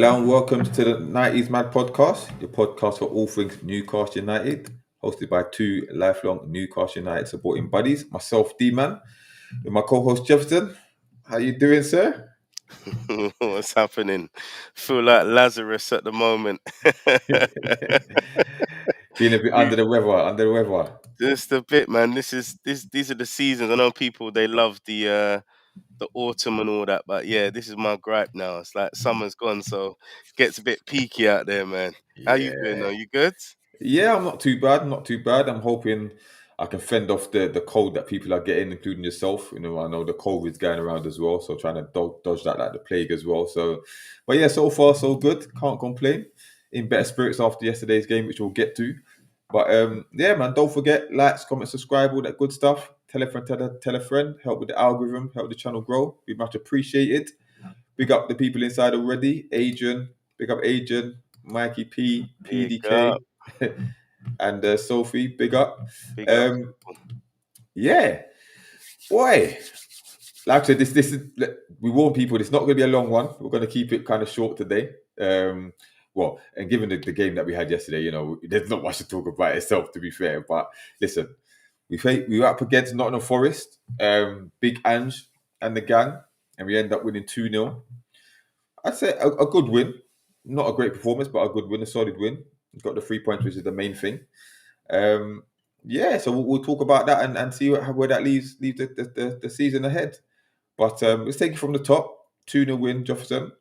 Hello and welcome to the 90's Mad Podcast, your podcast for all things Newcastle United, hosted by two lifelong Newcastle United supporting buddies, myself, D-Man, and my co-host Jefferson. How you doing, sir? What's happening? Feel like Lazarus at the moment. Being a bit We- under the weather. Just a bit, man. These are the seasons. I know people they love the autumn and all that, but yeah, this is my gripe now. It's like summer's gone, so it gets a bit peaky out there, man. How you doing? Yeah. Are you good? Yeah, I'm not too bad, not too bad. I'm hoping I can fend off the cold that people are getting, including yourself. You know, I know the COVID's going around as well, so trying to dodge that like the plague as well. So, but yeah, so far so good. Can't complain. In better spirits after yesterday's game, which we'll get to. But yeah, man, don't forget likes, comment, subscribe, all that good stuff. Tell a friend, tell a friend. Help with the algorithm, help the channel grow. Be much appreciated. Big up the people inside already. Adrian, big up Adrian, Mikey P, Big PDK, up, and Sophie, big up. big up. Um, yeah, boy. Like I said, this is we warn people. It's not going to be a long one. We're going to keep it kind of short today. Well, and given the game that we had yesterday, you know, there's not much to talk about itself. To be fair, but listen, we were up against Nottingham Forest, Big Ange and the gang, and we end up winning 2-0. I'd say a good win. Not a great performance, but a good win, a solid win. Got the 3 points, which is the main thing. Um, yeah, so we'll talk about that and see where that leaves the season ahead. But let's take it from the top. 2-0 win, Jefferson.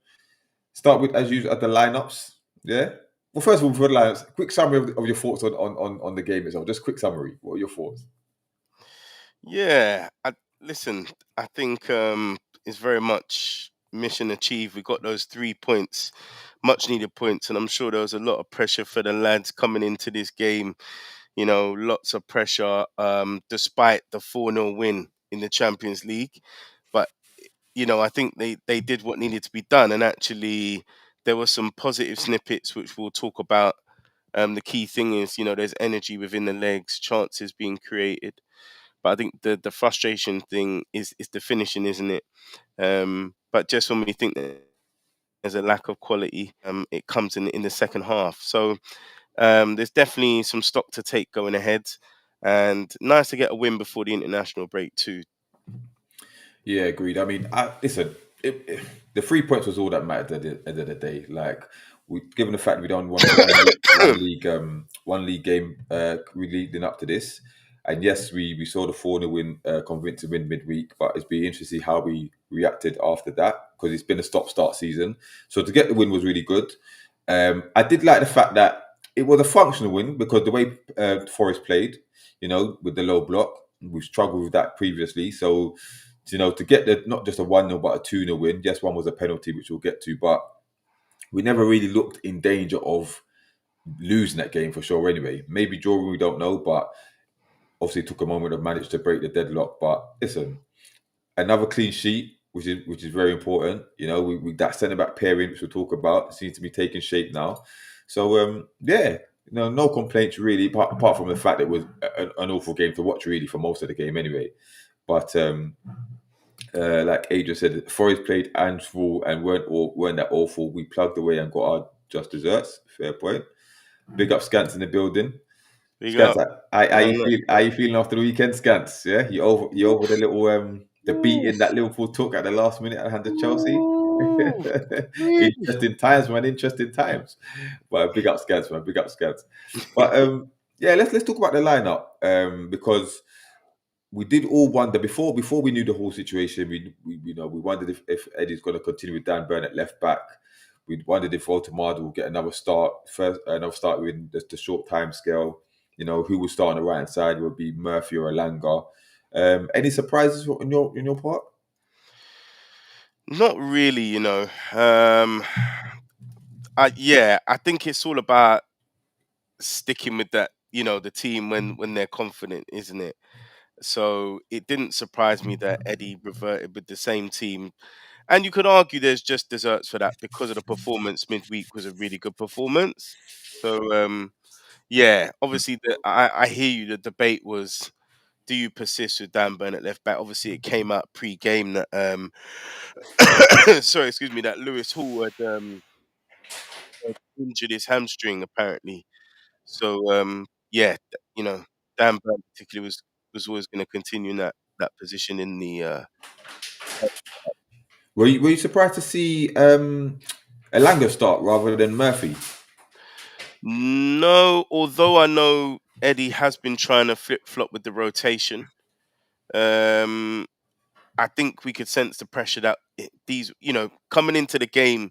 Start with, as usual, at the lineups. Yeah. Well, first of all, for the lineups, quick summary of your thoughts on the game itself. Just quick summary. What are your thoughts? Yeah, listen. I think it's very much mission achieved. We got those 3 points, much needed points, and I'm sure there was a lot of pressure for the lads coming into this game. You know, lots of pressure, despite the 4-0 win in the Champions League. But you know, I think they did what needed to be done, and actually there were some positive snippets which we'll talk about. The key thing is, you know, there's energy within the legs, chances being created. But I think the frustration thing is the finishing, isn't it? But just when we think that there's a lack of quality, it comes in the second half. So there's definitely some stock to take going ahead, and nice to get a win before the international break too. Yeah, agreed. I mean, listen, the 3 points was all that mattered at the end of the day. Like, given the fact we don't want one league game leading up to this, and yes, we saw the 4-0 win, convincing win midweek, but it's been interesting how we reacted after that because it's been a stop-start season. So to get the win was really good. I did like the fact that it was a functional win because the way Forest played, you know, with the low block, we've struggled with that previously. So you know, to get the not just a 1-0 but a 2-0 win. Yes, one was a penalty, which we'll get to, but we never really looked in danger of losing that game for sure anyway. Maybe drawing, we don't know, but obviously it took a moment of manage to break the deadlock. But listen, another clean sheet, which is very important. You know, we that centre back pairing, which we'll talk about, seems to be taking shape now. So yeah, no complaints really, apart from the fact that it was an awful game to watch really for most of the game anyway. But like Adrian said, Forest played handful and weren't that awful. We plugged away and got our just desserts. Fair point. Big up Scants in the building. Big Scants, up. how you Um, feel? How you feeling after the weekend, Scants? Yeah, you over the little the Ooh, beating that Liverpool took at the last minute at hand of Chelsea. ooh, ooh. Interesting times, man. Interesting times. But big up Scants, man. Big up Scants. But yeah, let's talk about the lineup because we did all wonder before we knew the whole situation. We you know we wondered if Eddie's going to continue with Dan Burn at left back. We wondered if Altamada will get another start with the short time scale. You know who will start on the right hand side would be Murphy or Alanga. Any surprises in your part? Not really, you know. I think it's all about sticking with that, you know, the team when they're confident, isn't it? So it didn't surprise me that Eddie reverted with the same team. And you could argue there's just desserts for that because of the performance midweek was a really good performance. So yeah, obviously I hear you. The debate was, do you persist with Dan Burn at left back? Obviously, it came out pre-game that sorry, excuse me, that Lewis Hall had injured his hamstring apparently. So yeah, Dan Burn particularly was always going to continue in that position in the. Were you surprised to see Elanga start rather than Murphy? No, although I know Eddie has been trying to flip flop with the rotation. Um, I think we could sense the pressure that these, coming into the game,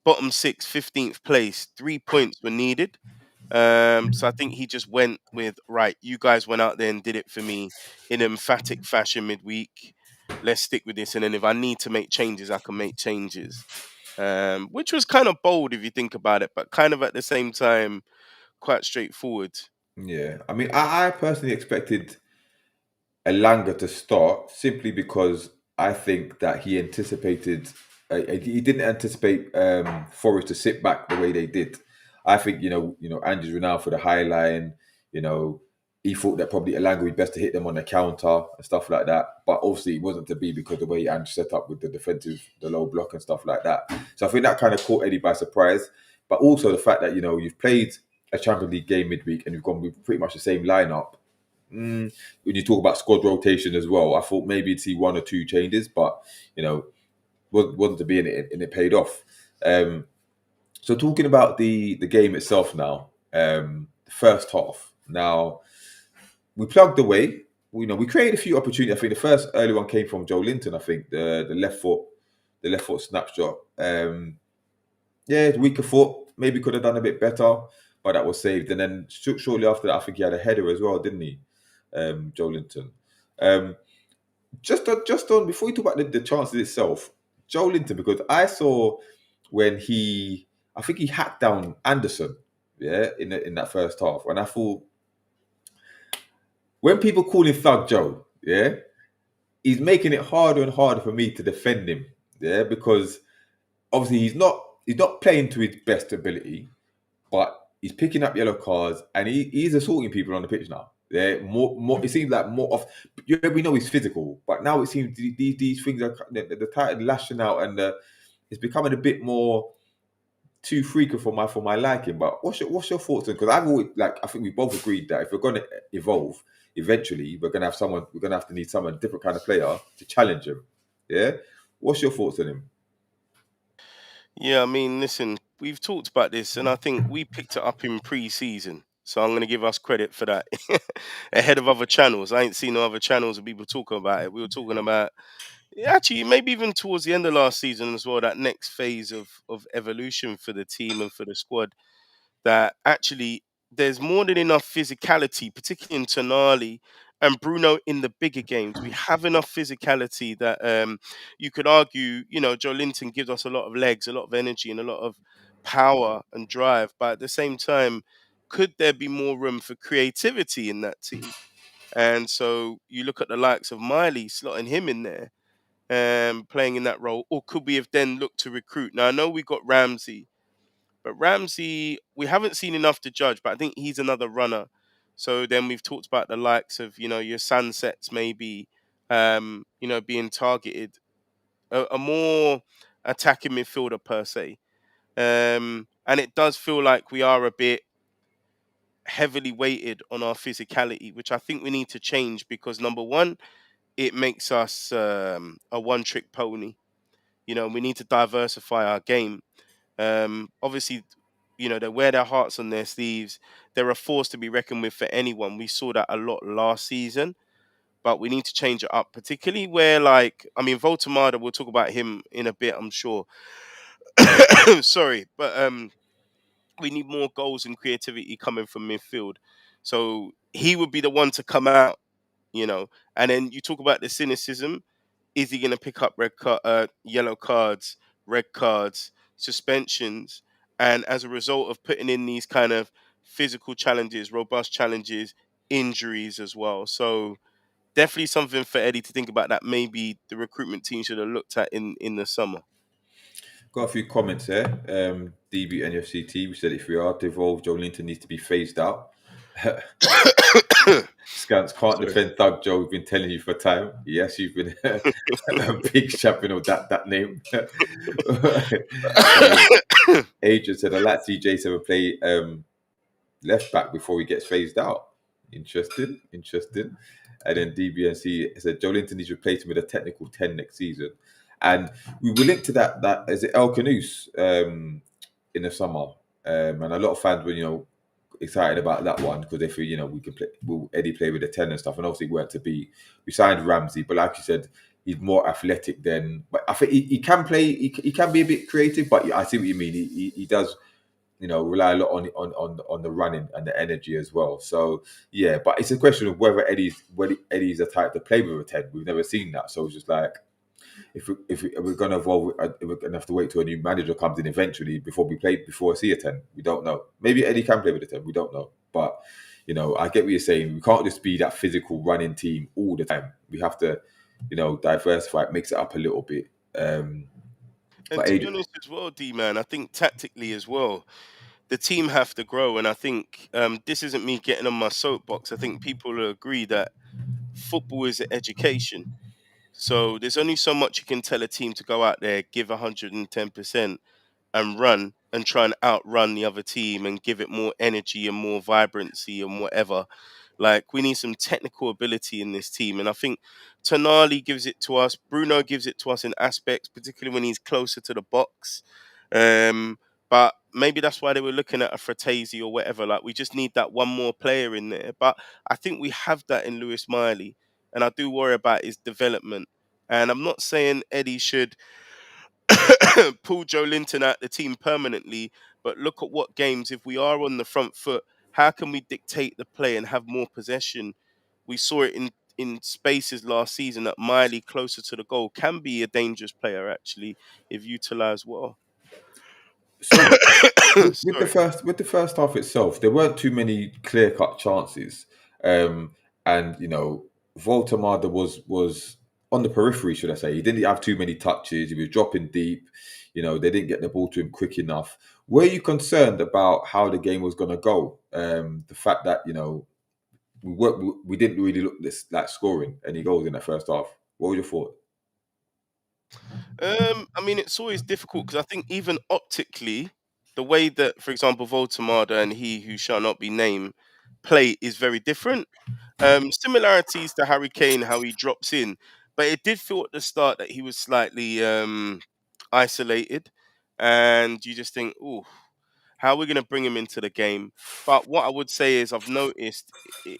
bottom six, 15th place, 3 points were needed. So I think he just went with, right, you guys went out there and did it for me in emphatic fashion midweek. Let's stick with this. And then if I need to make changes, I can make changes. Which was kind of bold if you think about it, but kind of at the same time, quite straightforward. Yeah, I mean, I personally expected Elanga to start simply because I think that he didn't anticipate Forest to sit back the way they did. I think Andrews renowned for the high line. You know, he thought that probably Elanga would be best to hit them on the counter and stuff like that. But obviously, it wasn't to be because the way Andrews set up with the low block and stuff like that. So I think that kind of caught Eddie by surprise. But also the fact that you've played a Champions League game midweek and you've gone with pretty much the same lineup. When you talk about squad rotation as well, I thought maybe you'd see one or two changes, but wasn't to be in it, and it paid off. So talking about the game itself now, the first half. Now we plugged away. We created a few opportunities. I think the first early one came from Joe Linton. I think the left foot snapshot. Weaker foot. Maybe could have done a bit better, but that was saved. And then shortly after that, I think he had a header as well, didn't he? Joe Linton. Just on before we talk about the chances itself, Joe Linton, because I saw when I think he hacked down Anderson, in that first half, and I thought when people call him Thug Joe, he's making it harder and harder for me to defend him, because obviously he's not playing to his best ability, but he's picking up yellow cards and he's assaulting people on the pitch now. Yeah, more. It seems like more of. We know he's physical, but now it seems these things are the tight lashing out, and it's becoming a bit more too frequent for my liking. But what's your thoughts on? Because I think we both agreed that if we're going to evolve, eventually we're going to have to need someone different kind of player to challenge him. Yeah, what's your thoughts on him? Yeah, I mean, listen, we've talked about this, and I think we picked it up in pre-season. So I'm going to give us credit for that ahead of other channels. I ain't seen no other channels of people talking about it. We were talking about actually maybe even towards the end of last season as well. That next phase of evolution for the team and for the squad. That actually there's more than enough physicality, particularly in Tonali and Bruno in the bigger games. We have enough physicality that you could argue, Joe Linton gives us a lot of legs, a lot of energy, and a lot of power and drive. But at the same time, could there be more room for creativity in that team? And so you look at the likes of Miley, slotting him in there, playing in that role, or could we have then looked to recruit? Now I know we got Ramsey, but Ramsey, we haven't seen enough to judge, but I think he's another runner. So then we've talked about the likes of, your Sunsets maybe, being targeted, a more attacking midfielder per se. And it does feel like we are a bit heavily weighted on our physicality, which I think we need to change because number one, it makes us a one-trick pony. We need to diversify our game. Obviously, they wear their hearts on their sleeves. They're a force to be reckoned with for anyone. We saw that a lot last season, but we need to change it up, particularly where, Voltamada, we'll talk about him in a bit, I'm sure. Sorry, but we need more goals and creativity coming from midfield. So he would be the one to come out, and then you talk about the cynicism. Is he going to pick up yellow cards, red cards, suspensions? And as a result of putting in these kind of physical challenges, robust challenges, injuries as well. So definitely something for Eddie to think about that maybe the recruitment team should have looked at in the summer. Got a few comments here. DB NUFC we said if we are to evolve, Joe Linton needs to be phased out. Scans can't defend Thug Joe. We've been telling you for time. Yes, you've been a big champion of that name. Adrian said, I'd like to see J7 play left back before he gets phased out. Interesting, interesting. And then DBNC said Joe Linton needs replacing with a technical 10 next season. And we were linked to that is it El Canoes in the summer. And a lot of fans were, excited about that one because they feel, we can play, will Eddie play with the 10 and stuff. And obviously it weren't to be. We signed Ramsey, but like you said, he's more athletic than. But I think he can play. He can be a bit creative, but I see what you mean. He does, rely a lot on the running and the energy as well. So yeah, but it's a question of whether Eddie's the type to play with a 10. We've never seen that, so it's just like if we're going to evolve, we're going to have to wait till a new manager comes in eventually before I see a 10. We don't know. Maybe Eddie can play with a 10. We don't know, but I get what you're saying. We can't just be that physical running team all the time. We have to, diversify. It makes it up a little bit. And But to be honest as well, D-Man, I think tactically as well, the team have to grow. And I think this isn't me getting on my soapbox. I think people will agree that football is an education. So there's only so much you can tell a team to go out there, give 110% and run and try and outrun the other team and give it more energy and more vibrancy and whatever. Like, we need some technical ability in this team. And I think Tonali gives it to us. Bruno gives it to us in aspects, particularly when he's closer to the box. But maybe that's why they were looking at a Fratesi or whatever. Like, we just need that one more player in there. But I think we have that in Lewis Miley. And I do worry about his development. And I'm not saying Eddie should pull Joe Linton out the team permanently, but look at what games, if we are on the front foot, how can we dictate the play and have more possession? We saw it in spaces last season that Miley, closer to the goal, can be a dangerous player actually if utilised well. so with Sorry. the first half itself, there weren't too many clear cut chances, and Voltemada was on the periphery, should I say? He didn't have too many touches. He was dropping deep. They didn't get the ball to him quick enough. Were you concerned about how the game was going to go? The fact that we didn't really look like scoring any goals in that first half. What was your thought? I mean, it's always difficult because I think even optically, the way that, for example, Voltemada and he who shall not be named play is very different. Similarities to Harry Kane, how he drops in, but it did feel at the start that he was slightly isolated, and you just think, "Oh, how are we going to bring him into the game?" But what I would say is, I've noticed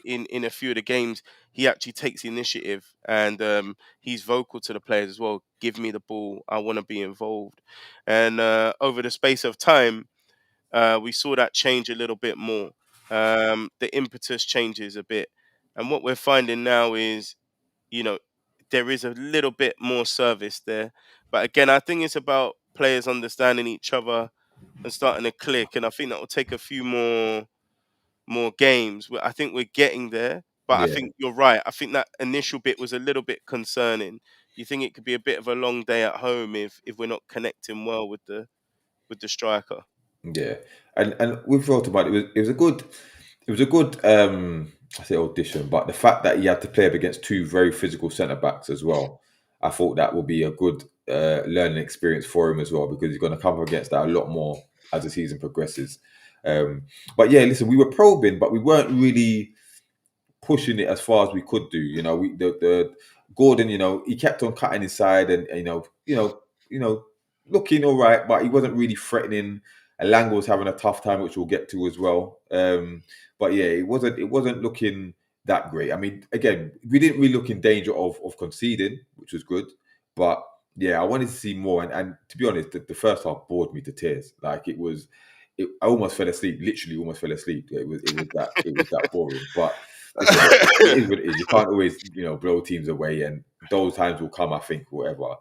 in a few of the games, he actually takes the initiative, and he's vocal to the players as well. Give me the ball. I want to be involved. And over the space of time, we saw that change a little bit more. The impetus changes a bit. And what we're finding now is, you know, there is a little bit more service there. But again, I think it's about players understanding each other and starting to click. And I think that will take a few more games. I think we're getting there. But I Yeah. think you're right. I think that initial bit was a little bit concerning. You think it could be a bit of a long day at home if we're not connecting well with the striker. Yeah, and with Rotomite, it was a good I say audition, but the fact that he had to play up against two very physical centre backs as well, I thought that would be a good learning experience for him as well because he's going to come up against that a lot more as the season progresses. But yeah, listen, we were probing, but we weren't really pushing it as far as we could do. The Gordon, he kept on cutting inside and looking all right, but he wasn't really threatening. Elanga was having a tough time, which we'll get to as well. But yeah, it wasn't looking that great. I mean, again, we didn't really look in danger of conceding, which was good. But yeah, I wanted to see more. And to be honest, the first half bored me to tears. Like I almost fell asleep. Literally, almost fell asleep. It was that boring. But listen, it is what it is. You can't always blow teams away, and those times will come. I think, whatever.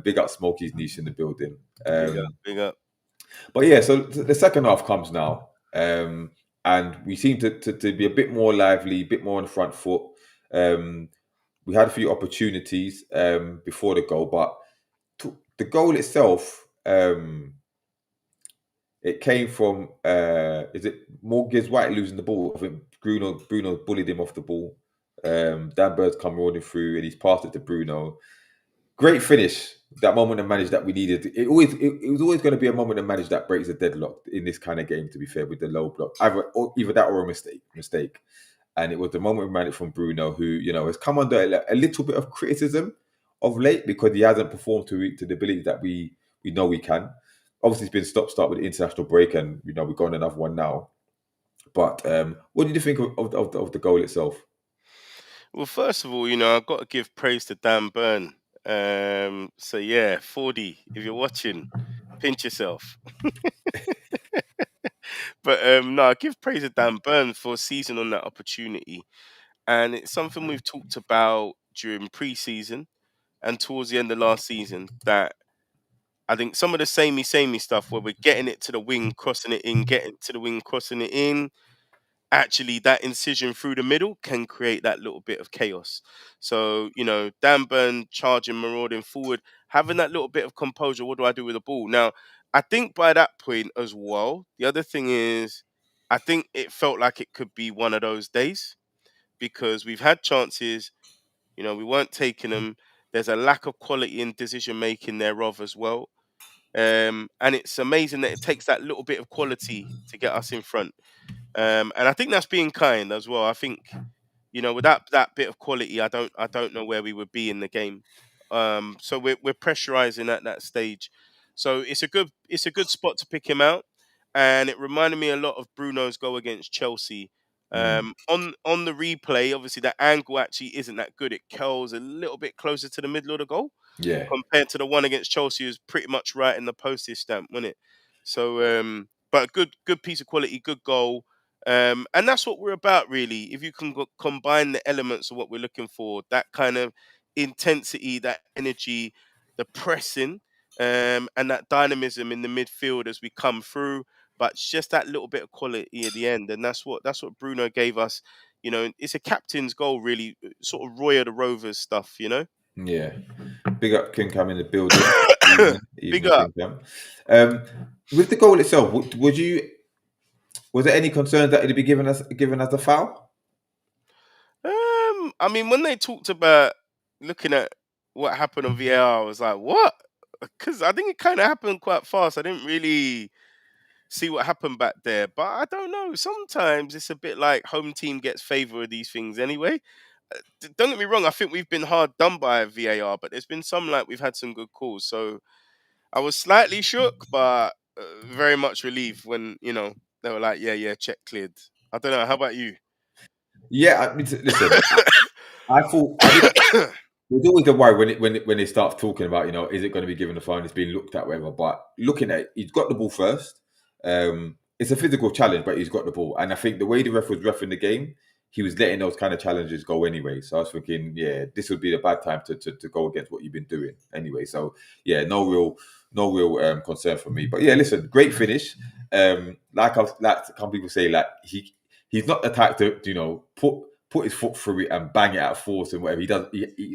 Big up Smokey's niche in the building. Big up, big up. But yeah, so the second half comes now, and we seem to be a bit more lively, a bit more on the front foot. We had a few opportunities before the goal, but the goal itself. It came from is it Morgan White losing the ball? I think Bruno bullied him off the ball. Dan Bird's come rolling through and he's passed it to Bruno. Great finish. that moment of manage that we needed. It was always going to be a moment of manage that breaks a deadlock in this kind of game. To be fair, with the low block, either that or a mistake. And it was the moment of manage from Bruno, who has come under a little bit of criticism of late because he hasn't performed to the ability that we know we can. Obviously, it's been stop-start with the international break, and we've got another one now. But what did you think of the goal itself? Well, first of all, I've got to give praise to Dan Burn. So yeah, 4D, if you're watching, pinch yourself. But no, I give praise to Dan Burn for seizing on that opportunity. And it's something we've talked about during pre-season and towards the end of last season, that I think some of the samey stuff where we're getting it to the wing, crossing it in, getting to the wing, crossing it in, actually that incision through the middle can create that little bit of chaos. So, Dan Burn charging, marauding forward, having that little bit of composure. What do I do with the ball? Now, I think by that point as well, the other thing is, I think it felt like it could be one of those days because we've had chances, we weren't taking them. There's a lack of quality in decision making thereof as well. And it's amazing that it takes that little bit of quality to get us in front. And I think that's being kind as well. I think, with that bit of quality, I don't know where we would be in the game. So we're pressurizing at that stage. So it's a good spot to pick him out, and it reminded me a lot of Bruno's goal against Chelsea. Mm, On the replay, obviously that angle actually isn't that good. It curls a little bit closer to the middle of the goal yeah, compared to the one against Chelsea, who's pretty much right in the postage stamp, wasn't it? So, but a good piece of quality, good goal. And that's what we're about, really. If you can combine the elements of what we're looking for, that kind of intensity, that energy, the pressing, and that dynamism in the midfield as we come through, but it's just that little bit of quality at the end, and that's what Bruno gave us. It's a captain's goal, really, sort of Roy of the Rovers stuff. yeah. Big up King Cam in the building. Big Evening up. King Cam. Um, with the goal itself, was there any concern that it'd be given as a foul? I mean, when they talked about looking at what happened on VAR, I was like, what? Because I think it kind of happened quite fast. I didn't really see what happened back there, but I don't know. Sometimes it's a bit like home team gets favour of these things anyway. Don't get me wrong. I think we've been hard done by VAR, but there's been some like we've had some good calls. So I was slightly shook, but very much relieved when they were like, yeah, yeah, check cleared. I don't know. How about you? Yeah, I mean, listen, I thought I did. There's always a worry when they start talking about, is it going to be given a phone? It's being looked at, whatever. But looking at it, he's got the ball first. It's a physical challenge, but he's got the ball. And I think the way the ref was reffing the game, he was letting those kind of challenges go anyway. So I was thinking, yeah, this would be a bad time to go against what you've been doing anyway. So yeah, no real concern for me. But yeah, listen, great finish. Like some people say, like he's not the type to put his foot through it and bang it out of force and whatever. He does.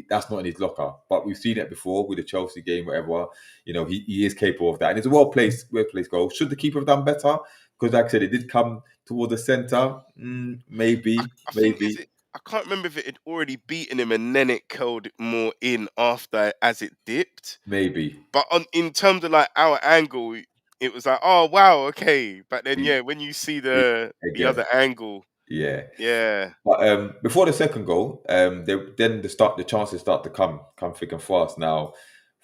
That's not in his locker. But we've seen it before with the Chelsea game, whatever. He is capable of that, and it's a well placed goal. Should the keeper have done better? Because, like I said, it did come toward the centre. Maybe, I think is maybe, it. I can't remember if it had already beaten him and then it curled more in after as it dipped. maybe. But in terms of like our angle, it was like, oh wow, okay. But then yeah, when you see the Again, other angle, yeah. yeah, But before the second goal, the chances start to come thick and fast. Now,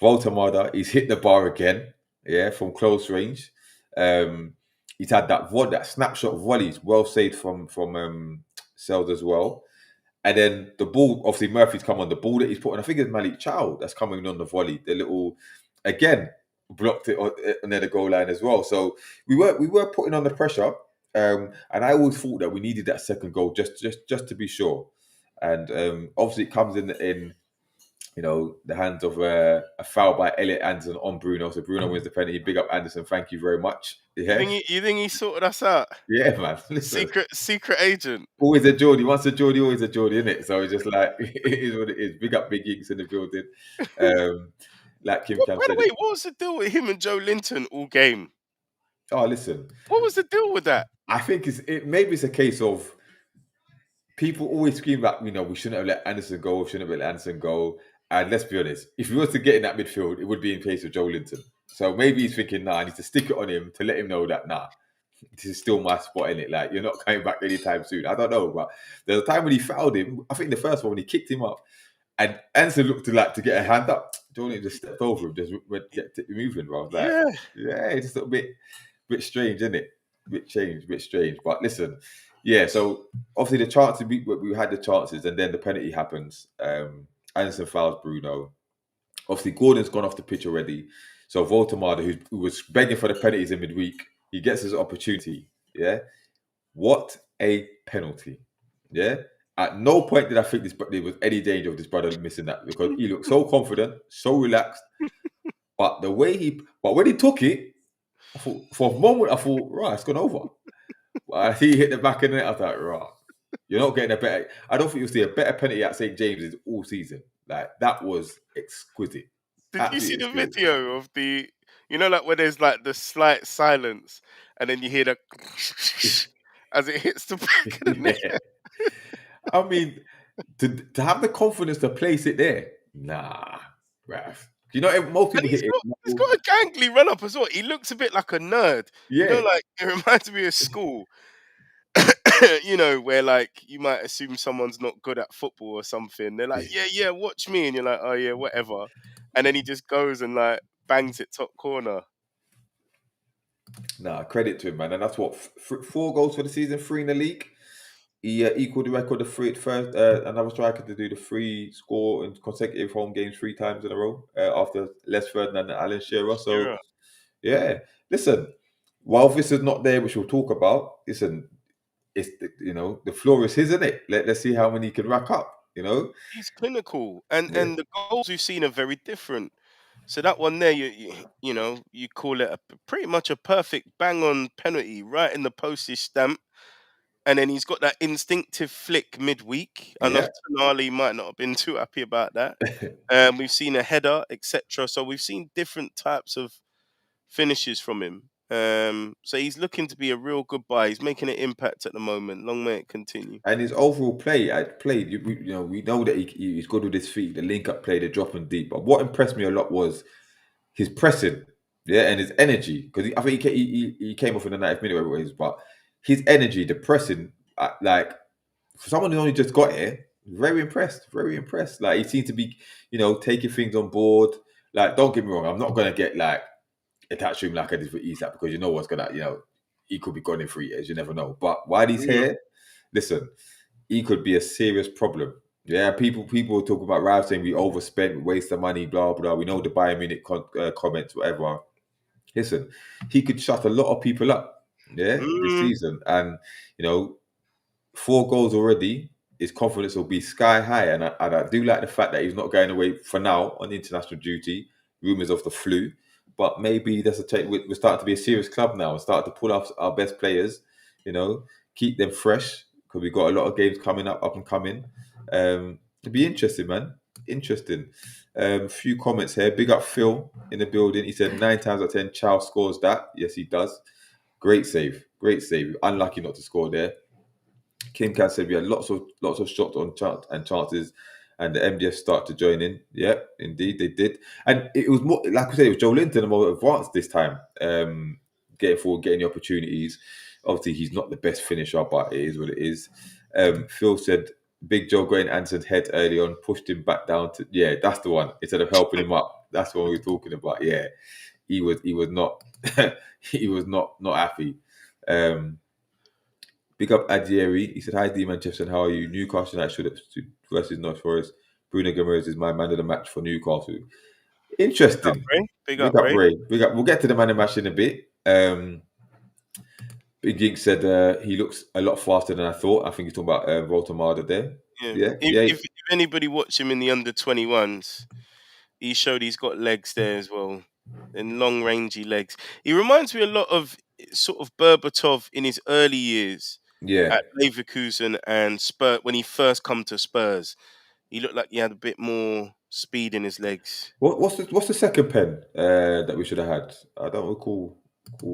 Voltamada, he's hit the bar again, yeah, from close range. Um, he's had that snapshot volleys, well saved from Seld as well. And then the ball, obviously Murphy's come on the ball that he's put on. I think it's Malik Chow that's coming on the volley. The little, again, blocked it near the goal line as well. So we were putting on the pressure, and I always thought that we needed that second goal just to be sure. And obviously it comes in the hands of a foul by Elliot Anderson on Bruno. So Bruno wins the penalty. Big up Anderson. Thank you very much. you Yeah, think you think he sorted us out? yeah, man. Listen. Secret agent. Always a Geordie. Once a Geordie, always a Geordie, isn't it? So it's just like it is what it is. Big up Big Geeks in the building. Um, like Kim But Cam by the said. way, what was the deal with him and Joe Linton all game? Oh, listen. What was the deal with that? I think maybe it's a case of people always scream that we shouldn't have let Anderson go, we shouldn't have let Anderson go, And let's be honest, if he was to get in that midfield, it would be in place of Joe Linton. So maybe he's thinking, nah, I need to stick it on him to let him know that, nah, this is still my spot in it. Like, you're not coming back anytime soon. I don't know, but there's a time when he fouled him. I think the first one when he kicked him up, and Anson looked to get a hand up. Johnny just stepped over him, just went get moving. Bro. I was like, Yeah. yeah, it's just a bit strange, isn't it? Bit strange. But listen, yeah. So obviously the chances we had the chances, and then the penalty happens. Anderson fouls Bruno. Obviously Gordon's gone off the pitch already. So Voltemada, who was begging for the penalties in midweek, he gets his opportunity. Yeah. What a penalty. Yeah. At no point did I think there was any danger of this brother missing that, because he looked so confident, so relaxed. But when he took it, I thought, for a moment, I thought, right, it's gone over. But I see he hit the back of the net. I was like, right, you're not getting a better. I don't think you'll see a better penalty at St. James's all season. Like, that was exquisite. Did you see Absolutely the exquisite. video of like where there's like the slight silence and then you hear the as it hits the back of the net? Yeah. I mean, to have the confidence to place it there, nah, bruv. You know, most And people hit it. he's got a gangly run up as well. He looks a bit like a nerd. You know, Yeah, like it reminds me of school. Where like you might assume someone's not good at football or something. They're like, yeah, watch me, and you're like, oh yeah, whatever. And then he just goes and like bangs it top corner. nah, credit to him, man. And that's what 4 goals for the season, 3 in the league. He equaled the record of first another striker to do the 3 score in consecutive home games 3 times in a row after Les Ferdinand and Alan Shearer. So Sure. yeah, listen. While this is not there, which we'll talk about, listen, it's the floor is his, isn't it? Let's see how many he can rack up. He's clinical, and Yeah, the goals we've seen are very different. So that one there, you call it pretty much a perfect bang on penalty right in the postage stamp. And then he's got that instinctive flick midweek. I know yeah. Toon Army might not have been too happy about that. We've seen a header, etc. So we've seen different types of finishes from him. So he's looking to be a real good buy. He's making an impact at the moment. Long may it continue. And his overall play, we know that he's good with his feet, the link up play, the dropping deep. But what impressed me a lot was his pressing, yeah, and his energy. Because I think he came off in the 90th minute, whatever it was. But his energy, the pressing, like for someone who only just got here, very impressed, very impressed. Like, he seemed to be, taking things on board. Like, don't get me wrong, I'm not gonna get like attached to him like I did for Isak, because you know what's gonna, he could be gone in 3 years. You never know. But while he's here, listen, he could be a serious problem. Yeah, people talk about Rav saying we overspent, we waste the money, blah blah. We know the Bayern Munich comments, whatever. Listen, he could shut a lot of people up. Yeah, this Mm, season, and 4 goals already. His confidence will be sky high, and I do like the fact that he's not going away for now on international duty. Rumors of the flu, but maybe that's a take. We're starting to be a serious club now. We're starting to pull off our best players. Keep them fresh, because we've got a lot of games coming up and coming. It'd be interesting, man. Interesting. Few comments here. Big up Phil in the building. He said 9 times out of 10, Chow scores that. Yes, he does. Great save. Great save. Unlucky not to score there. Kim Cat said we had lots of shots on chance and chances, and the MDF start to join in. Yeah, indeed they did, and it was more like I said, it was Joe Linton more advanced this time, getting forward, getting the opportunities. Obviously, he's not the best finisher, but it is what it is. Phil said Big Joe going Anson's head early on, pushed him back down to, yeah, that's the one. Instead of helping him up, that's what we were talking about. Yeah, he was not he was not happy. Big up Adieri. He said, "Hi, D Manchester. How are you? Newcastle United versus North Forest. Bruno Guimaraes is my man of the match for Newcastle. big up, Interesting. Ray. Big up, Big up Ray. Ray. Big up. We'll get to the man of the match in a bit. Big Gink said he looks a lot faster than I thought. I think he's talking about Voltemada there. Yeah. Yeah, If, yeah, if if anybody watched him in the under 21s, he showed he's got legs there as well, and long rangy legs. He reminds me a lot of sort of Berbatov in his early years yeah. at Leverkusen and Spurs when he first come to Spurs. He looked like he had a bit more speed in his legs. What's the second pen that we should have had? I don't recall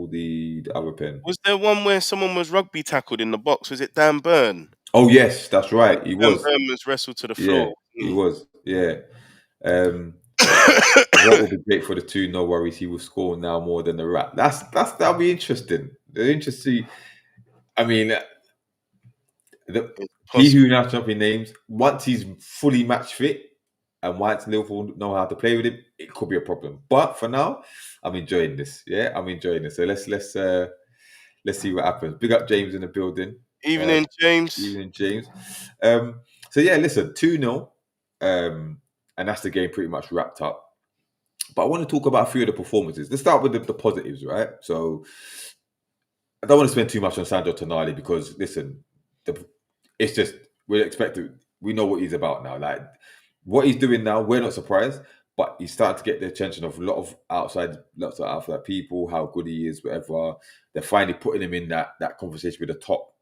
the other pen. Was there one where someone was rugby tackled in the box? Was it Dan Burn? Oh yes, that's And right. He Dan was. Burn was wrestled to the Yeah, floor. he Wasn't was. Yeah. Um, what will be great for the two? No worries, he will score now more than the rat. That'll be interesting. Interesting. I mean, It's he possible. who now champion names, once he's fully match fit and once Liverpool know how to play with him, it could be a problem. But for now, I'm enjoying this. Yeah, I'm enjoying this. So let's see what happens. Big up James in the building. Uh, Evening, James. Evening, James. So yeah, listen, 2-0. And that's the game pretty much wrapped up. But I want to talk about a few of the performances. Let's start with the positives, right? So I don't want to spend too much on Sandro Tonali because listen, it's just we're expected. We know what he's about now. Like what he's doing now, we're not surprised, but he's starting to get the attention of a lot of lots of outside people. How good he is, whatever. They're finally putting him in that conversation with the top,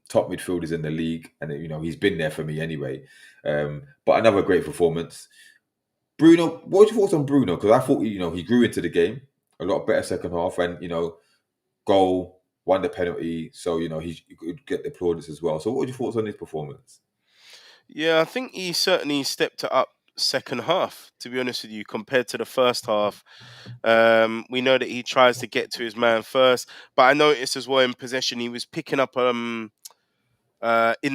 top midfielders in the league, and he's been there for me anyway. But another great performance. Bruno, what are your thoughts on Bruno? Because I thought he grew into the game a lot better second half, and goal, won the penalty, so he could get the plaudits as well. So, what are your thoughts on his performance? Yeah, I think he certainly stepped it up second half, to be honest with you, compared to the first half. We know that he tries to get to his man first, but I noticed as well in possession he was picking up in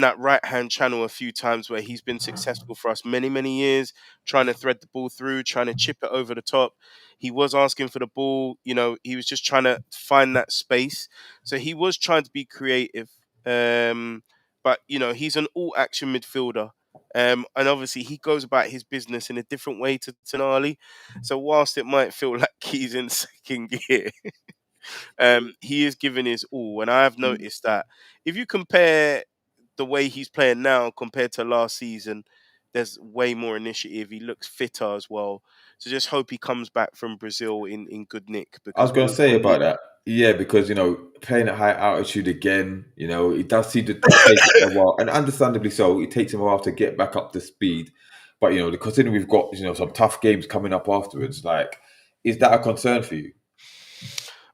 that right hand channel a few times where he's been successful for us many years, trying to thread the ball through, trying to chip it over the top. He was asking for the ball, he was just trying to find that space. So he was trying to be creative. But he's an all action midfielder. And obviously he goes about his business in a different way to Tonali. So whilst it might feel like he's in second gear, he is giving his all. And I have noticed that if you compare the way he's playing now compared to last season, there's way more initiative. He looks fitter as well. So just hope he comes back from Brazil in good nick I was because going to we'll say need about that. Yeah, because playing at high altitude again, it does seem to take a while, and understandably so. It takes him a while to get back up to speed. But considering we've got some tough games coming up afterwards, like, is that a concern for you?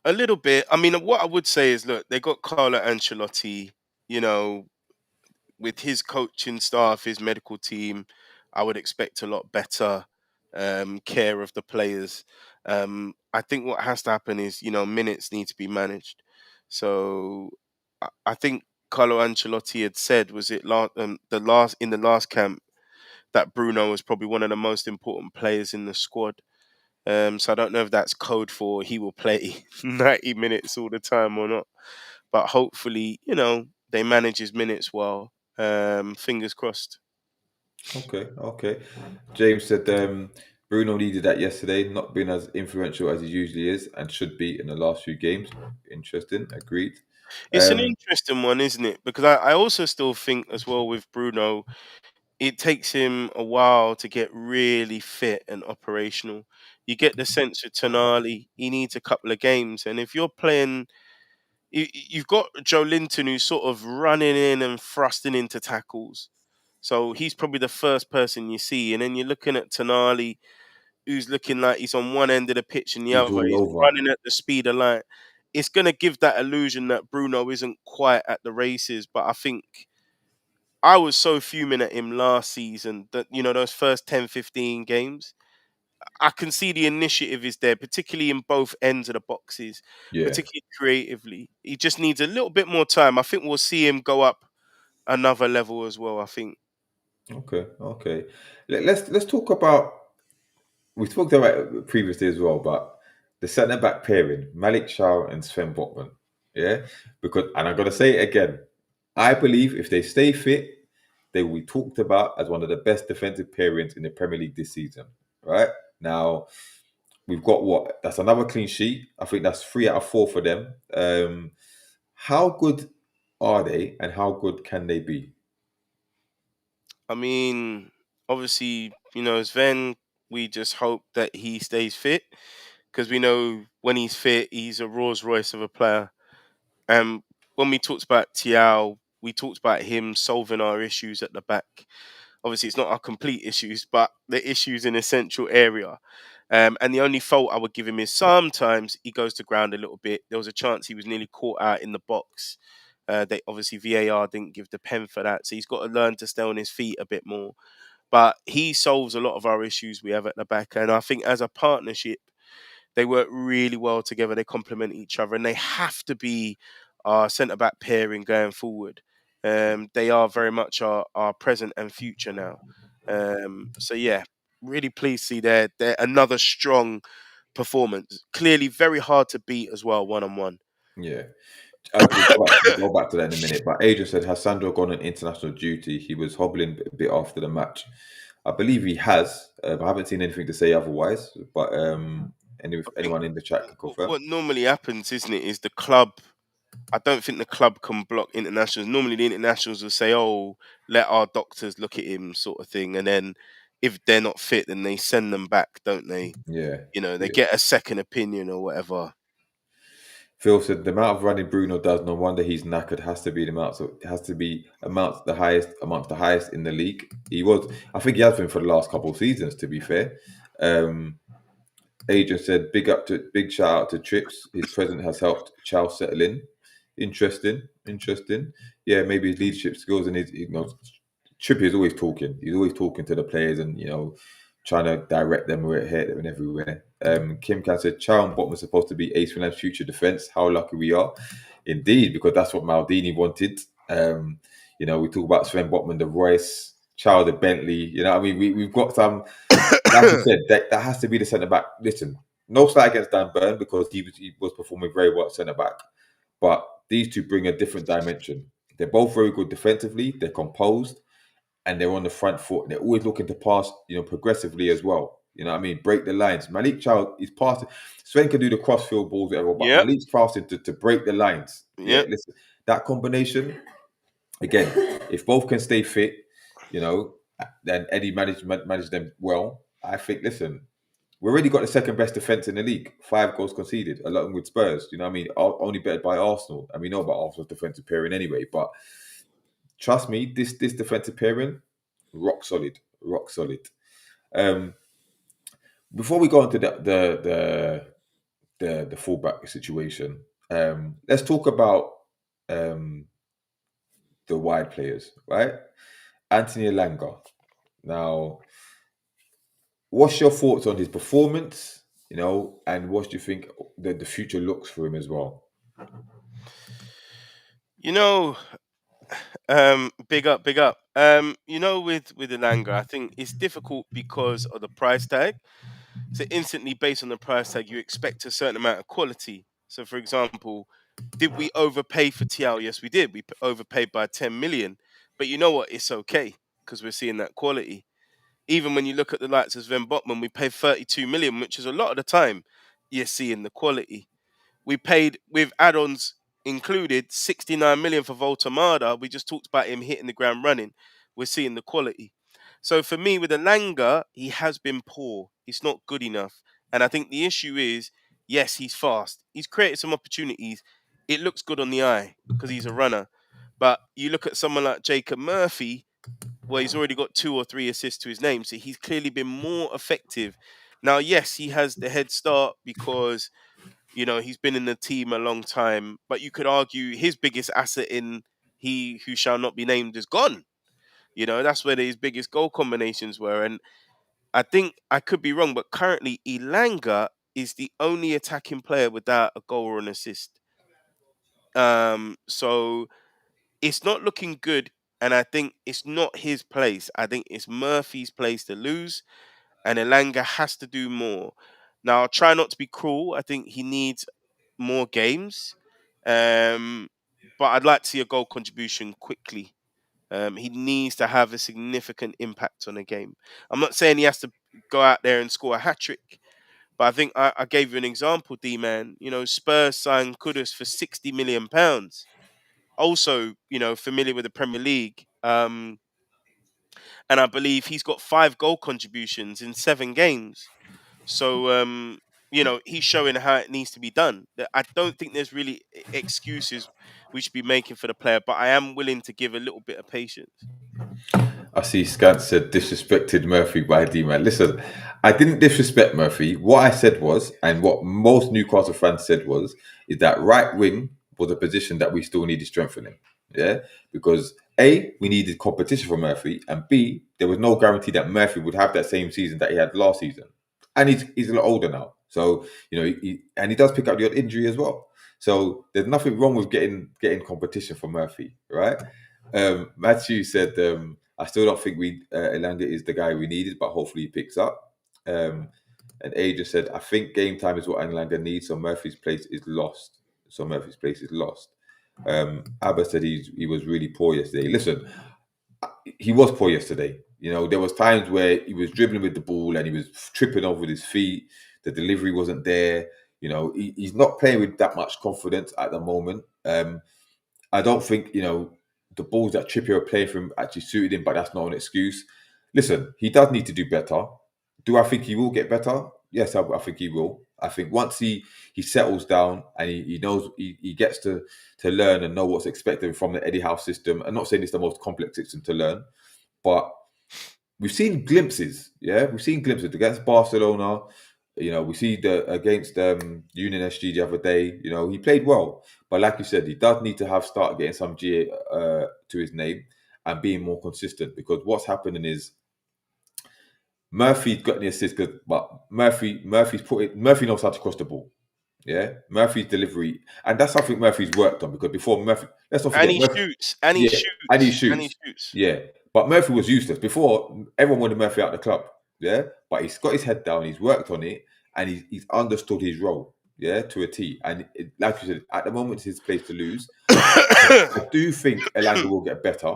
a little bit. I mean, what I would say is, look, they got Carlo Ancelotti. You know, with his coaching staff, his medical team, I would expect a lot better care of the players. I think what has to happen is, minutes need to be managed. So I think Carlo Ancelotti had said, was it the last camp, that Bruno was probably one of the most important players in the squad. So I don't know if that's code for he will play 90 minutes all the time or not. But hopefully, they manage his minutes well. Fingers crossed. Okay, okay. James said Bruno needed that yesterday, not being as influential as he usually is and should be in the last few games. Interesting, agreed. It's an Um, interesting one, isn't it? Because I also still think as well with Bruno, it takes him a while to get really fit and operational. You get the sense with Tonali, he needs a couple of games. And if you're playing, you've got Joe Linton who's sort of running in and thrusting into tackles. So he's probably the first person you see. And then you're looking at Tonali, who's looking like he's on one end of the pitch and the he's other. all He's over. running at the speed of light. It's going to give that illusion that Bruno isn't quite at the races. But I think I was so fuming at him last season that, those first 10, 15 games, I can see the initiative is there, particularly in both ends of the boxes, Yeah. particularly creatively. He just needs a little bit more time. I think we'll see him go up another level as well, I think. Okay. Okay. Let's talk about. We talked about it previously as well, but the centre back pairing, Malik Shah and Sven Botman. Yeah, because and I'm gonna say it again. I believe if they stay fit, they will be talked about as one of the best defensive pairings in the Premier League this season. Right now, we've got what? That's another clean sheet. I think that's 3 out of 4 for them. How good are they, and how good can they be? I mean, obviously, Sven, we just hope that he stays fit because we know when he's fit, he's a Rolls Royce of a player. And when we talked about Tiao, we talked about him solving our issues at the back. Obviously, it's not our complete issues, but the issues in a central area. And the only fault I would give him is sometimes he goes to ground a little bit. There was a chance he was nearly caught out in the box. They obviously VAR didn't give the pen for that, so he's got to learn to stay on his feet a bit more. but he solves a lot of our issues we have at the back. And I think as a partnership, they work really well together. They complement each other, and they have to be our centre back pairing going forward. They are very much our present and future now. So yeah, really pleased to see they're another strong performance. Clearly, very hard to beat as well, one on one. Yeah. We'll go back to that in a minute. But Adrian said, has Sandro gone on international duty? He was hobbling a bit after the match. I believe he has. I haven't seen anything to say otherwise. But anyone in the chat can confirm. What normally happens, isn't it, is the club. I don't think the club can block internationals. Normally, the internationals will say, "Oh, let our doctors look at him," sort of thing, and then if they're not fit, then they send them back, don't they? Yeah. They get a second opinion or whatever. Phil said the amount of running Bruno does, no wonder he's knackered. Has to be the amount. So it has to be amongst the highest in the league. He was. I think he has been for the last couple of seasons. To be fair, Adrian said big shout out to Trips. His presence has helped Chow settle in. Interesting. Yeah, maybe his leadership skills and his Trippy is always talking. He's always talking to the players and trying to direct them where it hit them and everywhere. Kim Can said, Chow and Botman was supposed to be Ace Milan's future defence. How lucky we are. Indeed, because that's what Maldini wanted. We talk about Sven Botman, the Royce, Chow, the Bentley. We've got some, like you said, that has to be the centre-back. Listen, no slight against Dan Burn because he was performing very well at centre-back. But these two bring a different dimension. They're both very good defensively. They're composed and they're on the front foot. They're always looking to pass, progressively as well. Break the lines. Malik Chow is passing. Sven can do the crossfield balls, whatever, but Yep. Malik's passing to break the lines. Yeah, Yep. listen, that combination, again, if both can stay fit, then Eddie managed them well. I think, listen, we already got the second best defense in the league. 5 goals conceded, along with Spurs. Only bettered by Arsenal. And we know about Arsenal's defensive pairing anyway. But trust me, this defensive pairing, rock solid. Before we go into the fullback situation, let's talk about the wide players, right? Anthony Elanga. Now, what's your thoughts on his performance? And what do you think that the future looks for him as well? Big up. With Elanga, I think it's difficult because of the price tag. So instantly, based on the price tag, you expect a certain amount of quality. So, for example, did we overpay for Tiao? Yes, we did. We overpaid by 10 million. But you know what? It's okay because we're seeing that quality. Even when you look at the likes of Sven Botman, we paid 32 million, which is a lot of the time you're seeing the quality. We paid with add-ons included 69 million for Voltamada. We just talked about him hitting the ground running. We're seeing the quality. So for me, with Elanga, he has been poor. He's not good enough. And I think the issue is, yes, he's fast. He's created some opportunities. It looks good on the eye because he's a runner. But you look at someone like Jacob Murphy, well, he's already got 2 or 3 assists to his name. So he's clearly been more effective. Now, yes, he has the head start because he's been in the team a long time, but you could argue his biggest asset in He Who Shall Not Be Named is gone. That's where his biggest goal combinations were. And I think I could be wrong, but currently Elanga is the only attacking player without a goal or an assist. So it's not looking good. And I think it's not his place. I think it's Murphy's place to lose. And Elanga has to do more. Now, I'll try not to be cruel. I think he needs more games. But I'd like to see a goal contribution quickly. He needs to have a significant impact on a game. I'm not saying he has to go out there and score a hat-trick, but I think I gave you an example, D-Man. Spurs signed Kudus for £60 million. Also, familiar with the Premier League. And I believe he's got 5 goal contributions in 7 games. So, he's showing how it needs to be done. I don't think there's really excuses we should be making for the player, but I am willing to give a little bit of patience. I see Scant said disrespected Murphy by D-Man. Listen, I didn't disrespect Murphy. What I said was, and what most Newcastle fans said was, is that right wing was a position that we still needed strengthening. Yeah, because A, we needed competition from Murphy, and B, there was no guarantee that Murphy would have that same season that he had last season. And he's a lot older now, so and he does pick up the odd injury as well. So there's nothing wrong with getting competition from Murphy, right? Matthew said, "I still don't think Elanga is the guy we needed, but hopefully he picks up." Um, and Adrian said, "I think game time is what Elanga needs, so Murphy's place is lost. So Murphy's place is lost." Abba said he was really poor yesterday. Listen, he was poor yesterday. There was times where he was dribbling with the ball and he was tripping over with his feet. The delivery wasn't there. He's not playing with that much confidence at the moment. I don't think the balls that Trippier are playing for him actually suited him, but that's not an excuse. Listen, he does need to do better. Do I think he will get better? Yes, I think he will. I think once he settles down and he knows he gets to learn and know what's expected from the Eddie Howe system. I'm not saying it's the most complex system to learn, but we've seen glimpses. Yeah, we've seen glimpses against Barcelona. We see against Union SG the other day. He played well, but like you said, he does need to start getting some GA to his name and being more consistent. Because what's happening is Murphy's got the assist, but Murphy knows how to cross the ball. Yeah, Murphy's delivery, and that's something Murphy's worked on. Because before Murphy, let's not And forget he Murphy. shoots, and he Yeah, and he shoots, and he shoots. shoots. Yeah, but Murphy was useless before. Everyone wanted Murphy out of the club. Yeah, but he's got his head down. He's worked on it, and he's understood his role. Yeah, to a T. And like you said, at the moment, it's his place to lose. I do think Elanga will get better.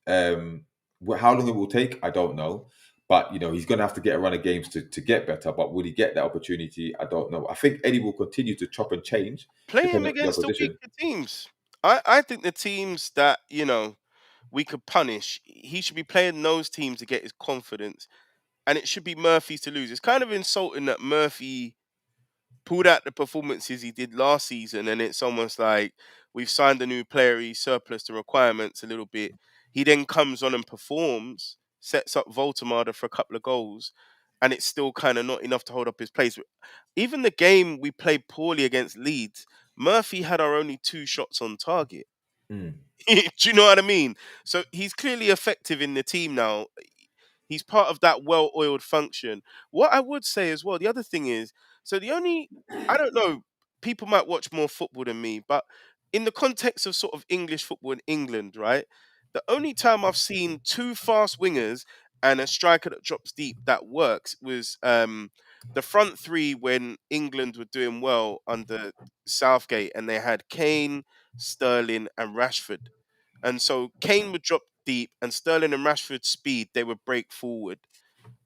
How long it will take, I don't know. But he's going to have to get a run of games to get better. But will he get that opportunity? I don't know. I think Eddie will continue to chop and change Play him depending on the against the opposition. weaker teams. I think the teams that we could punish, he should be playing those teams to get his confidence, and it should be Murphy's to lose. It's kind of insulting that Murphy pulled out the performances he did last season, and it's almost like we've signed a new player, he's surplus the requirements a little bit. He then comes on and performs, sets up Voltemada for a couple of goals, and it's still kind of not enough to hold up his place. Even the game we played poorly against Leeds, Murphy had our only 2 shots on target. Mm. Do you know what I mean? So he's clearly effective in the team now. He's part of that well-oiled function. What I would say as well, the other thing is, so I don't know, people might watch more football than me, but in the context of sort of English football in England, right? The only time I've seen 2 fast wingers and a striker that drops deep that works was the front 3 when England were doing well under Southgate, and they had Kane, Sterling, and Rashford. And so Kane would drop deep, and Sterling and Rashford's speed, they would break forward.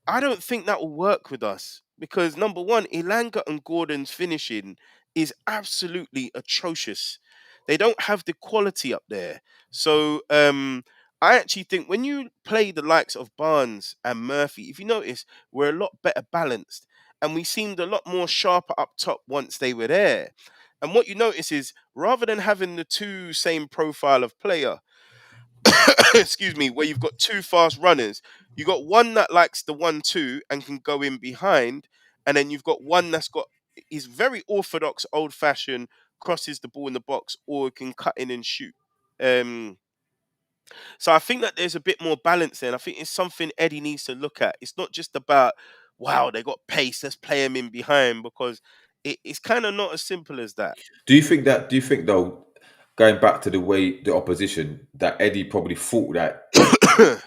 I don't think that will work with us because number one, Elanga and Gordon's finishing is absolutely atrocious. They don't have the quality up there. So I actually think when you play the likes of Barnes and Murphy, if you notice, we're a lot better balanced, and we seemed a lot more sharper up top once they were there. And what you notice is rather than having the 2 same profile of player, excuse me, where you've got 2 fast runners, you got one that likes the 1-2 and can go in behind, and then you've got one that's got is very orthodox, old fashioned, crosses the ball in the box or can cut in and shoot. Um, so I think that there's a bit more balance there, and I think it's something Eddie needs to look at. It's not just about wow, they got pace, let's play them in behind, because it's kind of not as simple as that. Do you think though, going back to the way the opposition, that Eddie probably thought that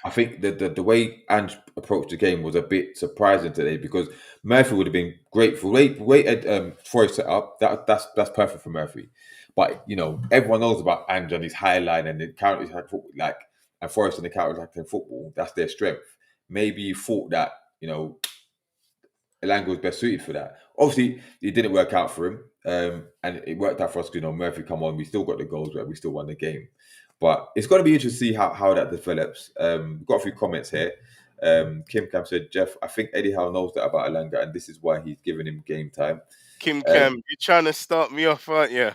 I think the way Ange approached the game was a bit surprising today, because Murphy would have been great for way Forest set up. That's perfect for Murphy, but everyone knows about Ange and his high line and the counter attack football, and Forest and the counter attacking football. That's their strength. Maybe you thought that Elanga was best suited for that. Obviously, it didn't work out for him, and it worked out for us because Murphy come on. We still got the goals, where we still won the game. But it's going to be interesting to see how that develops. We've got a few comments here. Kim Cam said, "Jeff, I think Eddie Howe knows that about Elanga, and this is why he's giving him game time." Kim Um, Cam, you're trying to start me off, aren't you?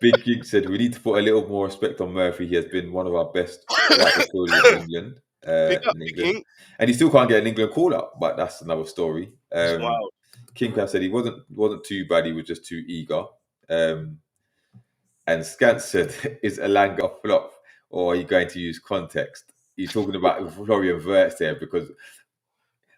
Big King said, "We need to put a little more respect on Murphy. He has been one of our best right midfielders in England." Big up, In Big England, Ink. and he still can't get an England call up, but that's another story. It's wild. King Cam said he wasn't too bad. He was just too eager. And Scant said, "Is Elanga a flop, or are you going to use context?" You're talking about Florian Wirtz there because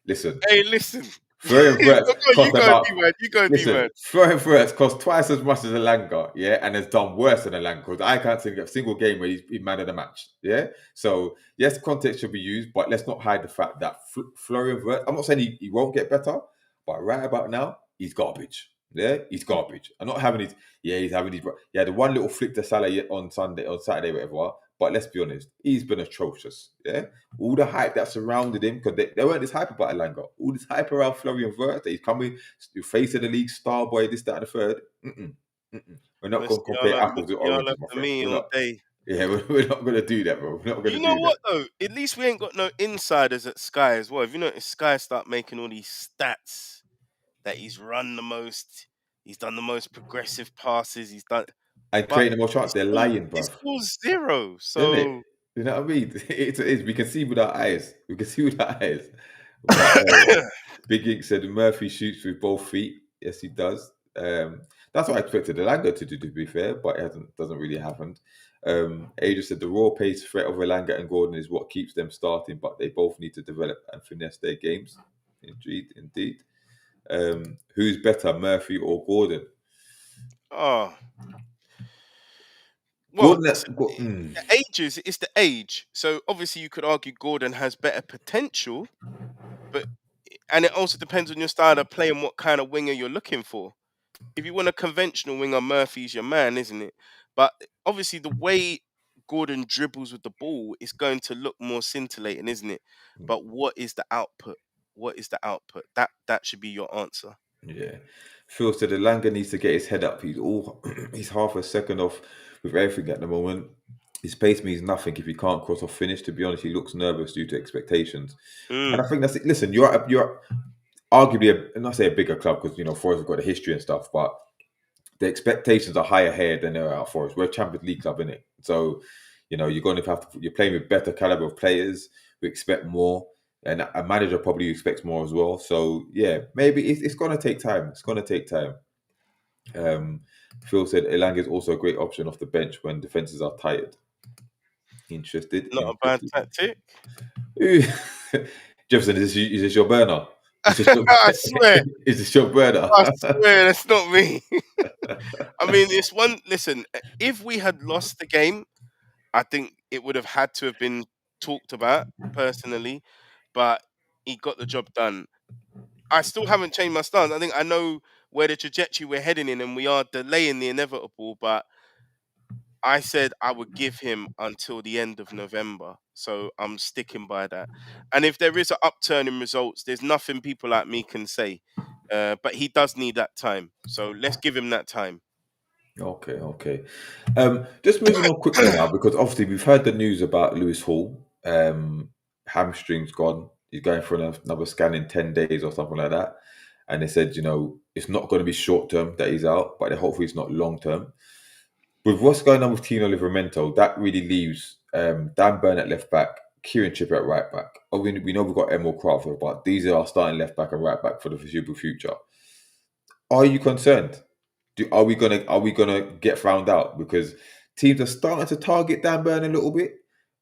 listen, Hey, listen. Florian Wirtz You cost go and be about. mad. You go and be Listen, mad. Florian Wirtz cost twice as much as Elanga, yeah, and has done worse than Elanga because I can't think of a single game where he's man of the match, yeah. So yes, context should be used, but let's not hide the fact that Florian Wirtz. I'm not saying he won't get better, but right about now he's garbage. Yeah, he's garbage. I'm not having his. Yeah, he's having his. Yeah, the one little flick to Salah on Saturday, whatever. But let's be honest, he's been atrocious. Yeah, all the hype that surrounded him, because they weren't this hype about Elanga. All this hype around Florian Wirtz, that he's coming, face of the league, star boy, this, that, and the third. We're not going to Honestly, y'all compare have apples with y'all oranges, have my for friend. me We're all not. day. Yeah, we're not going to do that, bro. We're not going to You know do that. what though? At least we ain't got no insiders at Sky as well. If you notice, Sky start making all these stats that he's run the most, he's done the most progressive passes, he's done, And but creating more chance, they're lying, it's bro. still zero. Isn't it? So You know what I mean? It is. We can see with our eyes. We can see with our eyes. But Big Ink said Murphy shoots with both feet. Yes, he does. That's what I expected Elanga to do, to be fair, but it hasn't. Doesn't really happen. Adrian said the raw pace threat of Elanga and Gordon is what keeps them starting, but they both need to develop and finesse their games. Indeed. Who's better, Murphy or Gordon? oh well, Gordon. the ages, it's the age. So obviously you could argue Gordon has better potential, but and it also depends on your style of play and what kind of winger you're looking for. If you want a conventional winger, Murphy's your man, isn't it? But obviously, the way Gordon dribbles with the ball is going to look more scintillating, isn't it? But what is the output? What is the output? That should be your answer. Yeah. Phil said Elanga needs to get his head up. He's all he's half a second off with everything at the moment. His pace means nothing if he can't cross or finish. To be honest, he looks nervous due to expectations. And Mm. I think that's it. Listen, you're arguably not say a bigger club because Forest have got a history and stuff, but the expectations are higher here than they are at Forest. We're a Champions League club, innit? So, you're going to have to. You're playing with better caliber of players. We expect more, and a manager probably expects more as well. So, yeah, maybe it's going to take time. It's going to take time. Um, Phil said Elanga is also a great option off the bench when defenses are tired. Interested? Not a bad Interested? tactic. Ooh. Jefferson, is this your burner? Is this your, I swear, is this your burner? I swear, that's not me. I mean, it's one. Listen, if we had lost the game, I think it would have had to have been talked about personally, but he got the job done. I still haven't changed my stance. I think I know where the trajectory we're heading in, and we are delaying the inevitable. But I said I would give him until the end of November, so I'm sticking by that. And if there is an upturn in results, there's nothing people like me can say. But he does need that time, so let's give him that time. Okay. Just moving on quickly now because obviously we've heard the news about Lewis Hall. Hamstring's gone. He's going for another scan in 10 days or something like that. And they said, it's not going to be short term that he's out, but hopefully it's not long term. With what's going on with Tino Livramento, that really leaves Dan Burn at left back, Kieran Trippier at right back. We know we've got Emil Crawford, but these are our starting left back and right back for the foreseeable future. Are you concerned? Are we gonna get found out? Because teams are starting to target Dan Burn a little bit,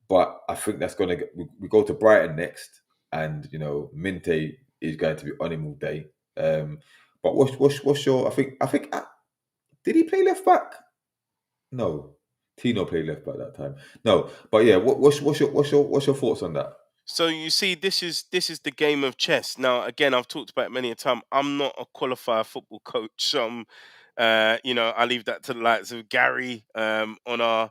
but I think that's gonna we go to Brighton next, and Minte is going to be on him all day. But what's your? I think did he play left back? No, Tino played left back that time. No, but yeah, what's your thoughts on that? So you see, this is the game of chess. Now, again, I've talked about it many a time. I'm not a qualified football coach. I leave that to the likes of Gary on our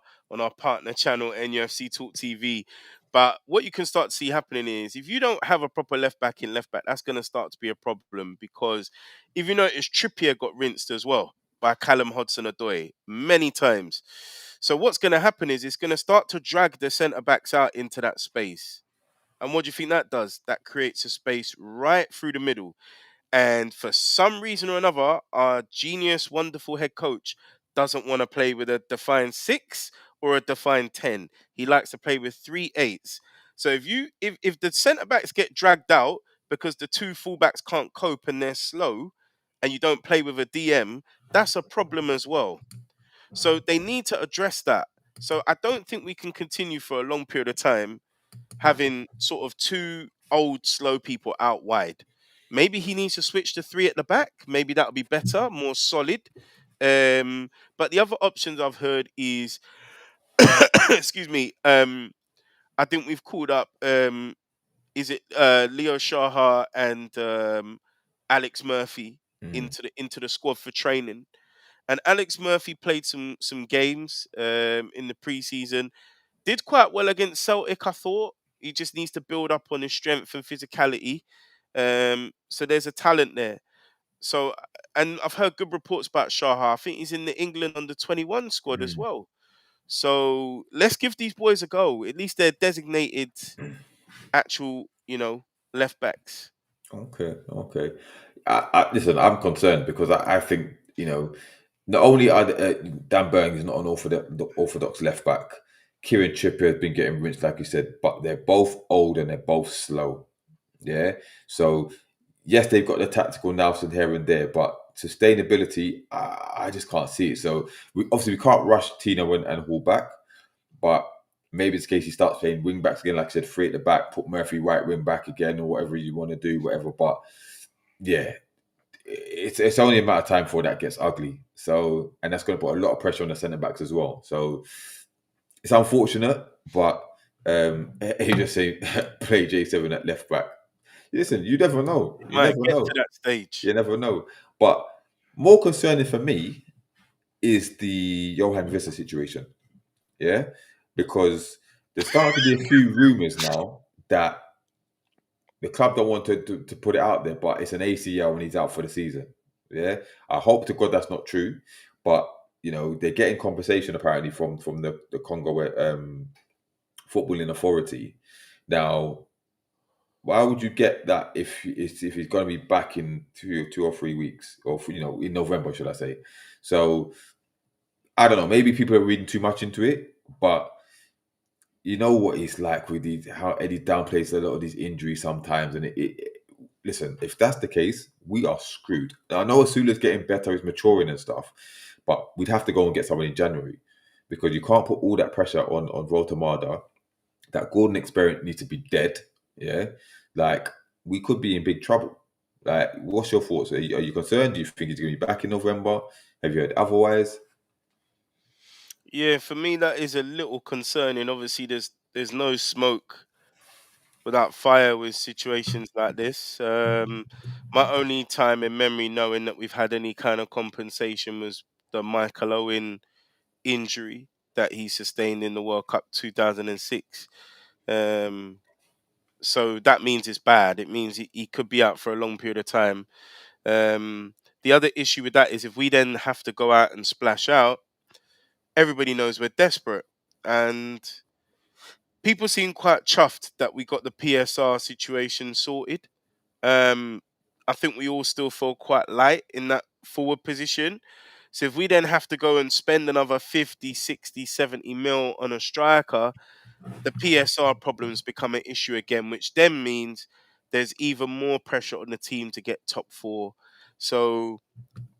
partner channel NUFC Talk TV. But what you can start to see happening is if you don't have a proper left back in left back, that's going to start to be a problem because if you notice, Trippier got rinsed as well by Callum Hudson-Odoi many times. So what's going to happen is it's going to start to drag the centre backs out into that space. And what do you think that does? That creates a space right through the middle. And for some reason or another, our genius, wonderful head coach doesn't want to play with a defined 6 or a defined 10. He likes to play with 3 8s. So if the centre backs get dragged out because the two fullbacks can't cope and they're slow, and you don't play with a DM, that's a problem as well. So they need to address that. So I don't think we can continue for a long period of time having sort of two old, slow people out wide. Maybe he needs to switch to three at the back. Maybe that would be better, more solid. But the other options I've heard is, excuse me, I think we've called up. Is it Leo Shaha and Alex Murphy Mm, into the squad for training? And Alex Murphy played some games in the preseason. Did quite well against Celtic, I thought. He just needs to build up on his strength and physicality. So there's a talent there. So, and I've heard good reports about Shaha. I think he's in the England under 21 squad as mm. well. So let's give these boys a go. At least they're designated actual, left backs. Okay, okay. Listen, I'm concerned because I think not only are Dan Burns is not an orthodox left back. Kieran Trippier has been getting rinsed, like you said, but they're both old and they're both slow. Yeah. So yes, they've got the tactical nous here and there, but sustainability, I just can't see it. So we can't rush Tino and Hall back, but maybe it's the case he starts playing wing backs again, like I said, three at the back, put Murphy right wing back again, or whatever you want to do, whatever. But yeah, it's only a matter of time before that gets ugly. So, and that's going to put a lot of pressure on the centre backs as well. So it's unfortunate, but he just say play J7 at left back. Listen, you never know. It You might never get to know. that stage. You never know. But more concerning for me is the Johan Visser situation. Yeah, because there's starting to be a few rumours now that the club don't want to put it out there, but it's an ACL and he's out for the season. Yeah, I hope to God that's not true, but they're getting compensation apparently from the Congo footballing authority. Now, why would you get that if he's going to be back in 2 or 3 weeks, or in November, should I say? So I don't know. Maybe people are reading too much into it, but you know what it's like with how Eddie downplays a lot of these injuries sometimes. And listen, if that's the case, we are screwed. Now, I know Asula's getting better, he's maturing and stuff, but we'd have to go and get someone in January because you can't put all that pressure on Voltamada. That Gordon experience needs to be dead. Yeah, like we could be in big trouble. Like, what's your thoughts? Are you concerned? Do you think he's going to be back in November? Have you heard otherwise? Yeah, for me that is a little concerning. Obviously, there's no smoke without fire with situations like this. My only time in memory knowing that we've had any kind of compensation was the Michael Owen injury that he sustained in the World Cup 2006. Um, so that means it's bad. It means he could be out for a long period of time. The other issue with that is if we then have to go out and splash out, everybody knows we're desperate. And people seem quite chuffed that we got the PSR situation sorted. Um, I think we all still feel quite light in that forward position. So if we then have to go and spend another 50, 60, 70 mil on a striker, the PSR problems become an issue again, which then means there's even more pressure on the team to get top four. So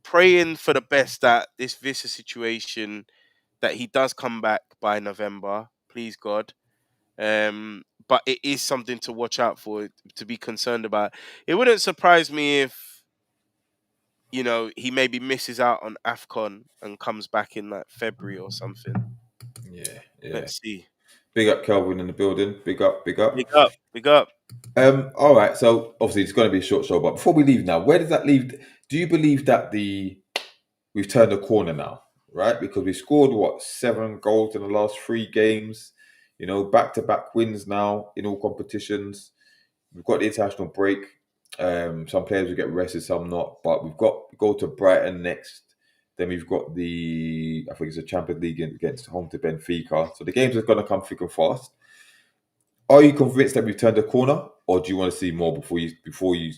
praying for the best that this Visa situation, that he does come back by November, please God. But it is something to watch out for, to be concerned about. It wouldn't surprise me if, he maybe misses out on AFCON and comes back in like February or something. Yeah, yeah. Let's see. Big up Kelvin in the building. Big up, big Big up. up, big up. All right. So obviously it's going to be a short show, but before we leave now, where does that leave? Do you believe that we've turned the corner now, right? Because we scored 7 goals in the last 3 games. Back to back wins now in all competitions. We've got the international break. Some players will get rested, some not. But we go to Brighton next. Then we've got I think it's a Champions League against home to Benfica. So the games are going to come thick and fast. Are you convinced that we've turned a corner, or do you want to see more before you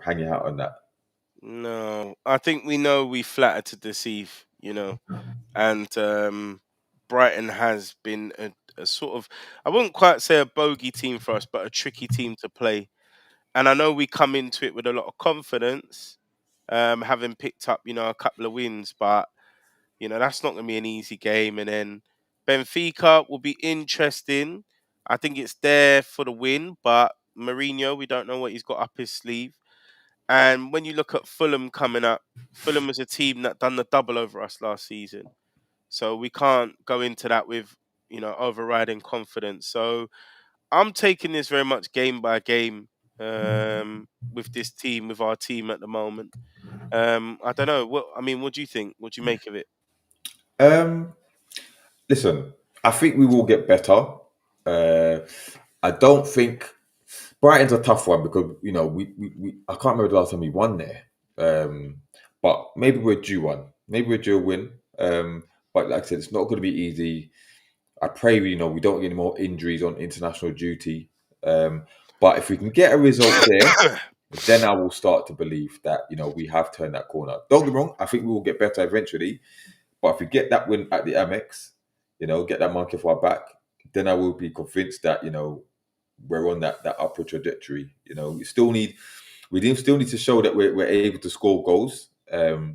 hang your hat on that? No, I think we know we flattered to deceive, and Brighton has been a sort of, I wouldn't quite say a bogey team for us, but a tricky team to play. And I know we come into it with a lot of confidence, having picked up, a couple of wins, but That's not going to be an easy game. And then Benfica will be interesting. I think it's there for the win, but Mourinho, we don't know what he's got up his sleeve. And when you look at Fulham coming up, Fulham was a team that done the double over us last season. So we can't go into that with, overriding confidence. So I'm taking this very much game by game with this team, with our team at the moment. I don't know. What do you think? What do you make of it? Um, Listen, I think we will get better. Uh, I don't think Brighton's a tough one because we I can't remember the last time we won there. But maybe we're due one. Maybe we're due a win. But like I said, it's not going to be easy. I pray we don't get any more injuries on international duty. But if we can get a result there, then I will start to believe that we have turned that corner. Don't get me wrong. I think we will get better eventually. But if we get that win at the Amex, get that monkey off our back, then I will be convinced that we're on that upward trajectory. We still need to show that we're able to score goals. Because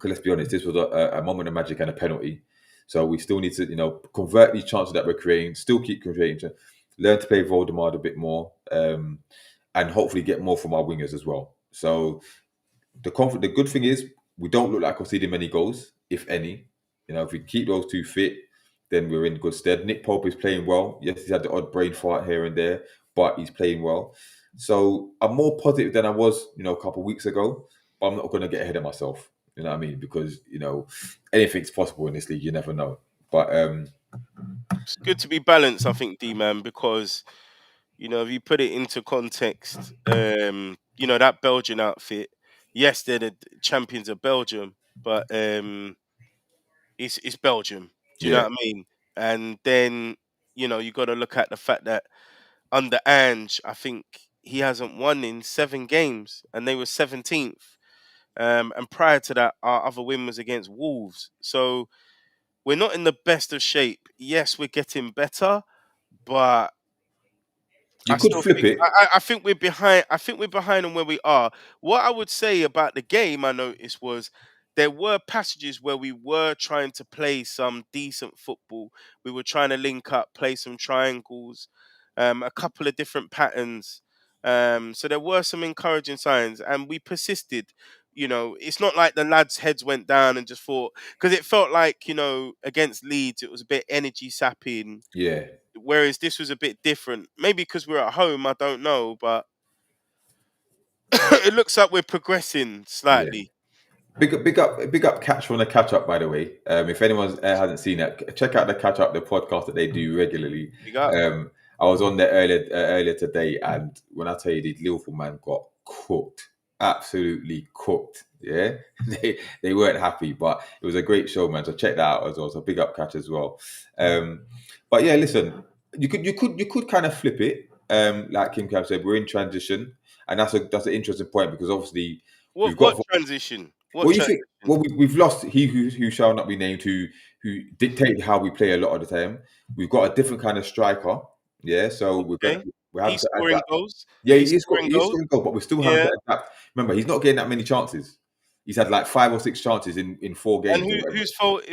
let's be honest, this was a moment of magic and a penalty. So we still need to convert these chances that we're creating, still keep creating, learn to play Voldemort a bit more, and hopefully get more from our wingers as well. So the good thing is we don't look like conceding many goals, if any. If we keep those two fit, then we're in good stead. Nick Pope is playing well. Yes, he's had the odd brain fart here and there, but he's playing well. So I'm more positive than I was, a couple of weeks ago. But I'm not going to get ahead of myself. You know what I mean? Because anything's possible in this league. You never know. But It's good to be balanced, I think, D-man, because if you put it into context, that Belgian outfit, yes, they're the champions of Belgium, but it's Belgium. Do you know yeah, what I mean? And then you got to look at the fact that under Ange, I think he hasn't won in 7 games, and they were 17th. And prior to that, our other win was against Wolves. So we're not in the best of shape. Yes, we're getting better, but you I could still flip think it. I think we're behind. I think we're behind on where we are. What I would say about the game, I noticed, was there were passages where we were trying to play some decent football. We were trying to link up, play some triangles, a couple of different patterns. So there were some encouraging signs, and we persisted. It's not like the lads' heads went down and just thought, because it felt like against Leeds it was a bit energy sapping, Yeah, whereas this was a bit different. Maybe because we're at home, I don't know, but it looks like we're progressing yeah. slightly. Big up, Catch from the Catch Up. By the way, if anyone hasn't seen that, check out the Catch Up, the podcast that they do regularly. Big up. I was on there earlier today, and when I tell you the Liverpool man got cooked, absolutely cooked. Yeah, they weren't happy, but it was a great show, man. So check that out as well. So big up Catch as well. But yeah, listen, you could kind of flip it. Like Kim Cam said, we're in transition, and that's an interesting point because obviously What we've got. what transition? What What do you think? transition? Well, we've lost he who shall not be named, who dictated how we play a lot of the time. We've got a different kind of striker, yeah. So Okay. we're having He's to scoring adapt. goals. Yeah, He's scoring he is goals. scoring goal, but we're still having Yeah. to adapt. Remember, he's not getting that many chances. He's had like 5 or 6 chances in 4 games And or whatever.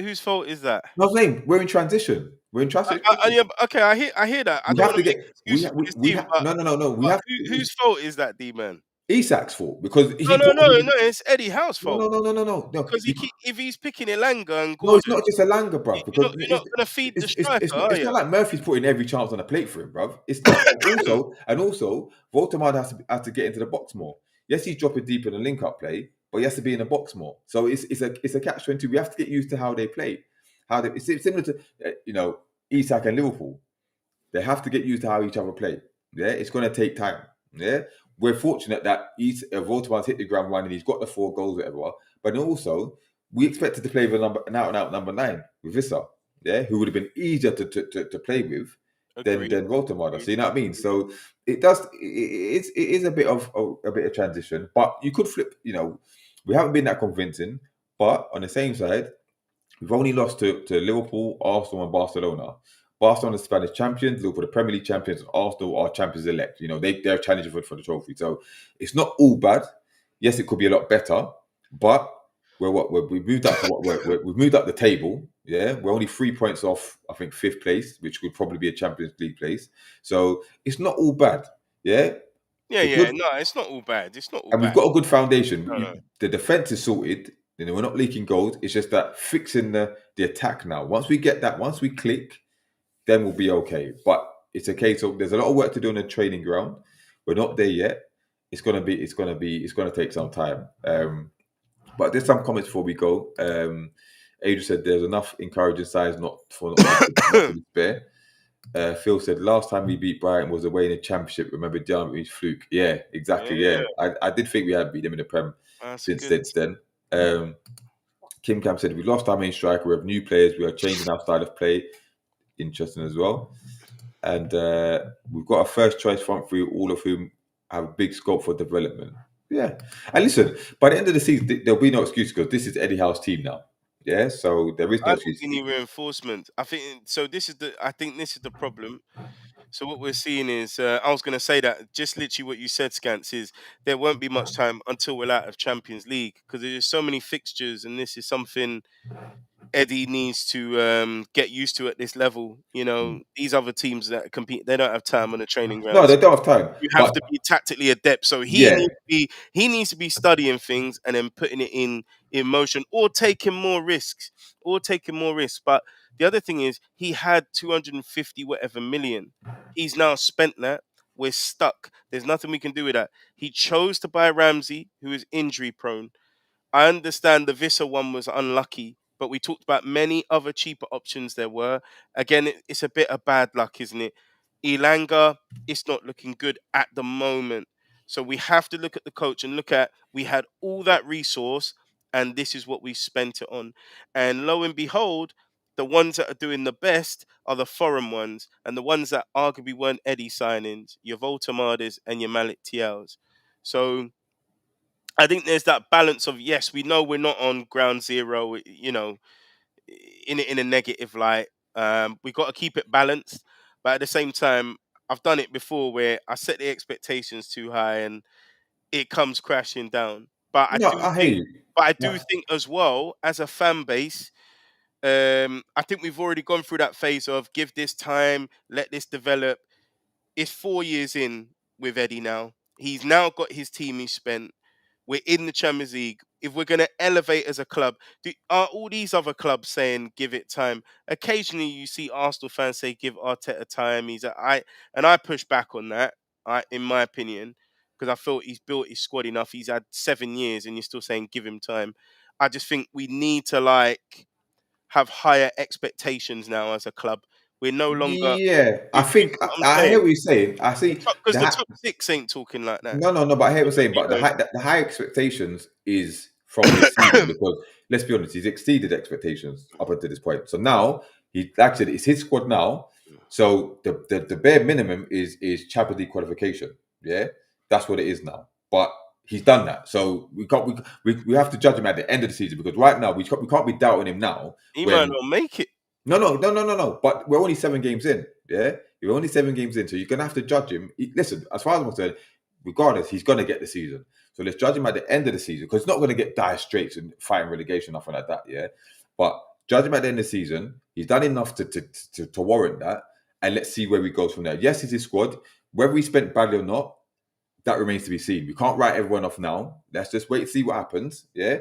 whose fault is that? No, I'm saying we're in transition. We're in transition. Yeah, okay, I hear that. I We don't have want to to make get excuses for this we team, have but no no no no. We but have whose fault is that, D man? Isak's fault because No, he no, brought no, no. It's Eddie Howe's no fault no no no no no no. because if he's picking Elanga and No, it's Gordon, not just a Langer, bruv. you're Because not gonna feed the striker, are it's you? not like Murphy's putting every chance on a plate for him, bruv. It's not. And also, Voldemort has to get into the box more. Yes, he's dropping deep in the link up play, but he has to be in the box more. So it's a catch-22. We have to get used to how they play. It's similar to Isak and Liverpool. They have to get used to how each other play. Yeah, it's going to take time. Yeah, we're fortunate that Voldemort's hit the ground running. He's got the 4 goals, whatever. But also, we expected to play with an out-and-out number 9 with Vissa, yeah, who would have been easier to play with than Agreed. Voldemort. Agreed. So you know what I mean. So it is a bit of transition, but you could flip. We haven't been that convincing. But on the same side, we've only lost to Liverpool, Arsenal, and Barcelona. Barcelona are Spanish champions, Liverpool the Premier League champions, Arsenal are champions elect. They're challenging for the trophy. So it's not all bad. Yes, it could be a lot better, but we've moved up to we've moved up the table. Yeah, we're only 3 points off, I think, fifth place, which would probably be a Champions League place. So it's not all bad. Yeah, Yeah, the yeah. good, No, it's not all bad. It's not all and we've bad. got a good foundation. No, no. The defense is sorted. You know, we're not leaking goals. It's just that fixing the attack now. Once we get that, once we click, then we'll be okay. But it's a case of there's a lot of work to do on the training ground. We're not there yet. It's gonna take some time. But there's some comments before we go. Adrian said there's enough encouraging signs not to despair. Phil said last time we beat Brighton was away in the Championship. Remember Diamond's fluke? Yeah, exactly. Yeah, Yeah, I did think we had beat them in the Prem that's since good. then. Kim Cam said we lost our main striker. We have new players. We are changing our style of play. Interesting as well. And we've got a first choice front three, all of whom have big scope for development. Yeah. And listen, by the end of the season, there'll be no excuse because this is Eddie Howe's team now. Yeah. So there is no I think excuse. we need reinforcement. I think so. I think this is the problem. So what we're seeing is, I was going to say that just literally what you said, Scants, is there won't be much time until we're out of Champions League because there's so many fixtures, and this is something Eddie needs to get used to at this level. You know, these other teams that compete, they don't have time on the training No, grounds. they don't have time. You have But to be tactically adept. So yeah, he needs to be studying things and then putting it in motion or taking more risks. But the other thing is he had 250 whatever million. He's now spent that. We're stuck. There's nothing we can do with that. He chose to buy Ramsey, who is injury prone. I understand the Visa one was unlucky, but we talked about many other cheaper options there were. Again, it's a bit of bad luck, isn't it? Elanga, it's not looking good at the moment. So we have to look at the coach and look at we had all that resource and this is what we spent it on. And lo and behold, the ones that are doing the best are the foreign ones and the ones that arguably weren't Eddie signings, your Voltamadas and your Malik TLs. So I think there's that balance of yes, we know we're not on ground zero, you know, in a negative light. We got to keep it balanced, but at the same time, I've done it before where I set the expectations too high and it comes crashing down. But I no, do I hear think, you. but I do No. think as well as a fan base, I think we've already gone through that phase of give this time, let this develop. It's 4 years in with Eddie now. He's now got his team he spent. We're in the Champions League. If we're going to elevate as a club, are all these other clubs saying give it time? Occasionally, you see Arsenal fans say give Arteta time. I push back on that. In my opinion, because I felt he's built his squad enough. He's had 7 years, and you're still saying give him time. I just think we need to have higher expectations now as a club. We're no longer. Yeah, I You think know what I'm I hear saying? what you're saying. I see Because the that. top six ain't talking like that. No, but I hear what you're saying. But You the high expectations is from this season know? because let's be honest, he's exceeded expectations up until this point. So now he actually it's his squad now. So the bare minimum is Champions League qualification. Yeah, that's what it is now. But he's done that. So we have to judge him at the end of the season because right now we can't be doubting him now He might when not make it. no. But we're only 7 games in. Yeah, you're only 7 games in, so you're gonna have to judge him. Listen, as far as I'm concerned, regardless, he's gonna get the season. So let's judge him at the end of the season because he's not gonna get dire straits and fighting relegation, nothing like that. Yeah, but judge him at the end of the season. He's done enough to warrant that, and let's see where he goes from there. Yes, it's his squad. Whether he spent badly or not, that remains to be seen. We can't write everyone off now. Let's just wait and see what happens. Yeah,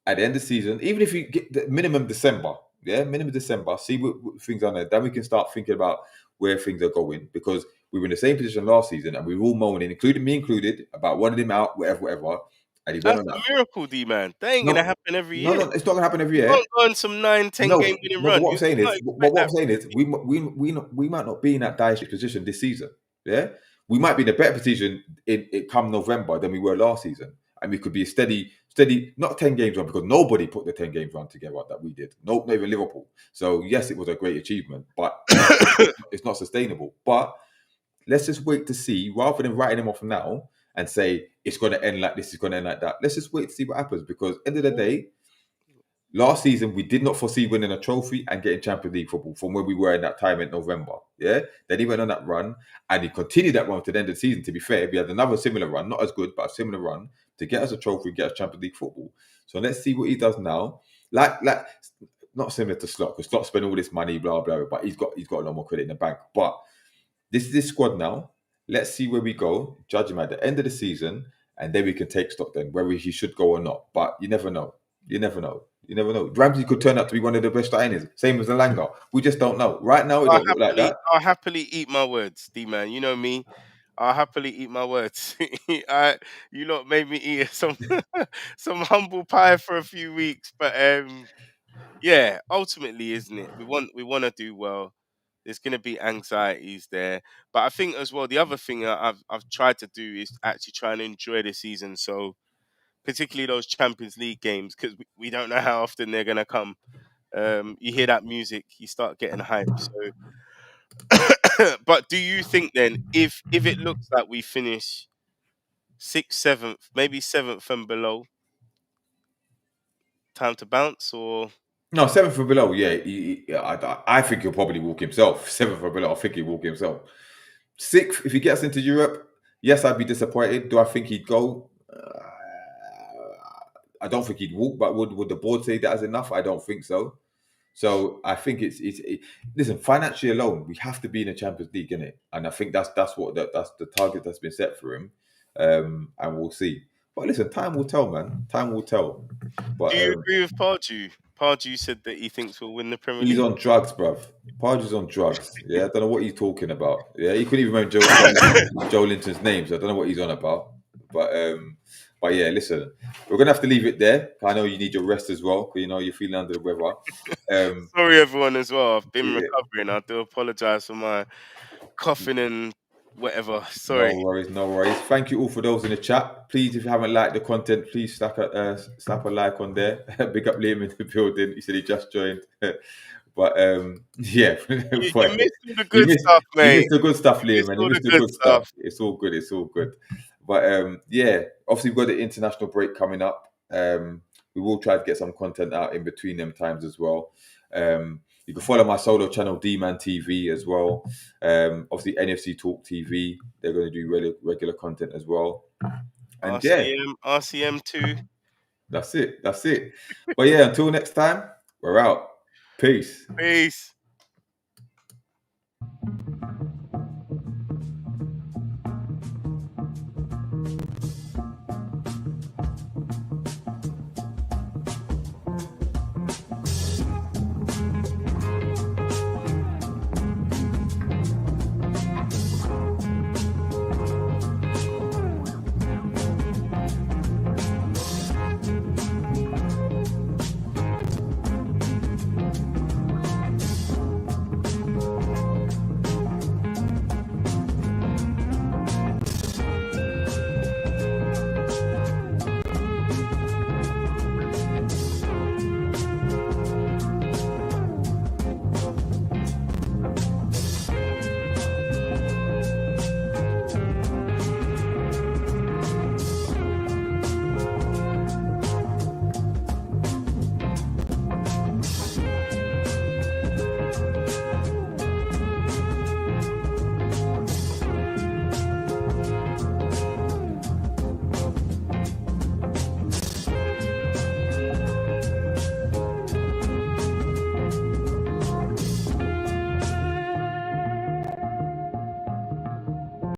at the end of the season, even if you get the minimum December, minimum December, see what things are there. Then we can start thinking about where things are going because we were in the same position last season and we were all moaning, including me included, about wanting him out, whatever. And he went That's on that. a miracle, D man. That ain't gonna No, happen every year. it's not gonna happen every You year. can't go on some 9, 10 game winning But run. what I'm You saying can't is, expect that. we might not be in that dire position this season. Yeah, we might be in a better position in come November than we were last season, and we could be a steady, not 10 games run because nobody put the 10 games run together that we did. No, not even Liverpool. So yes, it was a great achievement, but it's not sustainable. But let's just wait to see rather than writing him off now and say it's going to end like this, it's going to end like that. Let's just wait to see what happens because end of the day. Last season, we did not foresee winning a trophy and getting Champions League football from where we were in that time in November. Yeah. Then he went on that run and he continued that run to the end of the season. To be fair, we had another similar run, not as good, but a similar run to get us a trophy and get us Champions League football. So let's see what he does now. Like not similar to Slot, because Slot spent all this money, blah blah, but he's got a lot more credit in the bank. But this is this squad now. Let's see where we go. Judge him at the end of the season, and then we can take stock then whether he should go or not. But you never know. You never know. You never know. Ramsey could turn out to be one of the best signings, same as Alanga. We just don't know. Right now, it don't look like that. I'll happily eat my words, D man. You know me. I'll happily eat my words. You lot made me eat some some humble pie for a few weeks, but yeah, ultimately, isn't it? We want to do well. There's going to be anxieties there, but I think as well the other thing that I've tried to do is actually try and enjoy the season. So particularly those Champions League games because we don't know how often they're going to come. You hear that music, you start getting hyped. So, but do you think then, if it looks like we finish sixth, seventh, maybe seventh and below, time to bounce, or No, seventh and below. Yeah, I think he'll probably walk himself. Seventh or below, I think he'll walk himself. Sixth, if he gets into Europe, yes, I'd be disappointed. Do I think he'd go? I don't think he'd walk, but would the board say that is enough? I don't think so. So I think listen, financially alone, we have to be in the Champions League, innit? And I think that's that's the target that's been set for him. And we'll see. But listen, time will tell, man. Time will tell. But do you agree with Pardew? Pardew said that he thinks we'll win the Premier he's League. on drugs, bruv. Pardew's on drugs. Yeah, I don't know what he's talking about. Yeah, he couldn't even remember Joe Linton's name, so I don't know what he's on about. But yeah, listen, we're gonna have to leave it there. I know you need your rest as well, because you know you're feeling under the weather. Sorry, everyone, as well. I've been Yeah, recovering. I do apologise for my coughing and whatever. no Sorry. worries, no worries. Thank you all for those in the chat. Please, if you haven't liked the content, please slap a like on there. Big up Liam in the building. He said he just joined. But yeah, You missed all the you good missed stuff, you mate. missed the good stuff, You Liam, missed man. You all the missed the good good stuff. stuff. It's all good. It's all good. But yeah, obviously we've got the international break coming up. We will try to get some content out in between them times as well. You can follow my solo channel, D-Man TV, as well. Obviously, NFC Talk TV. They're going to do regular content as well. And yeah, RCM2. that's it. That's it. But yeah, until next time, we're out. Peace. Peace.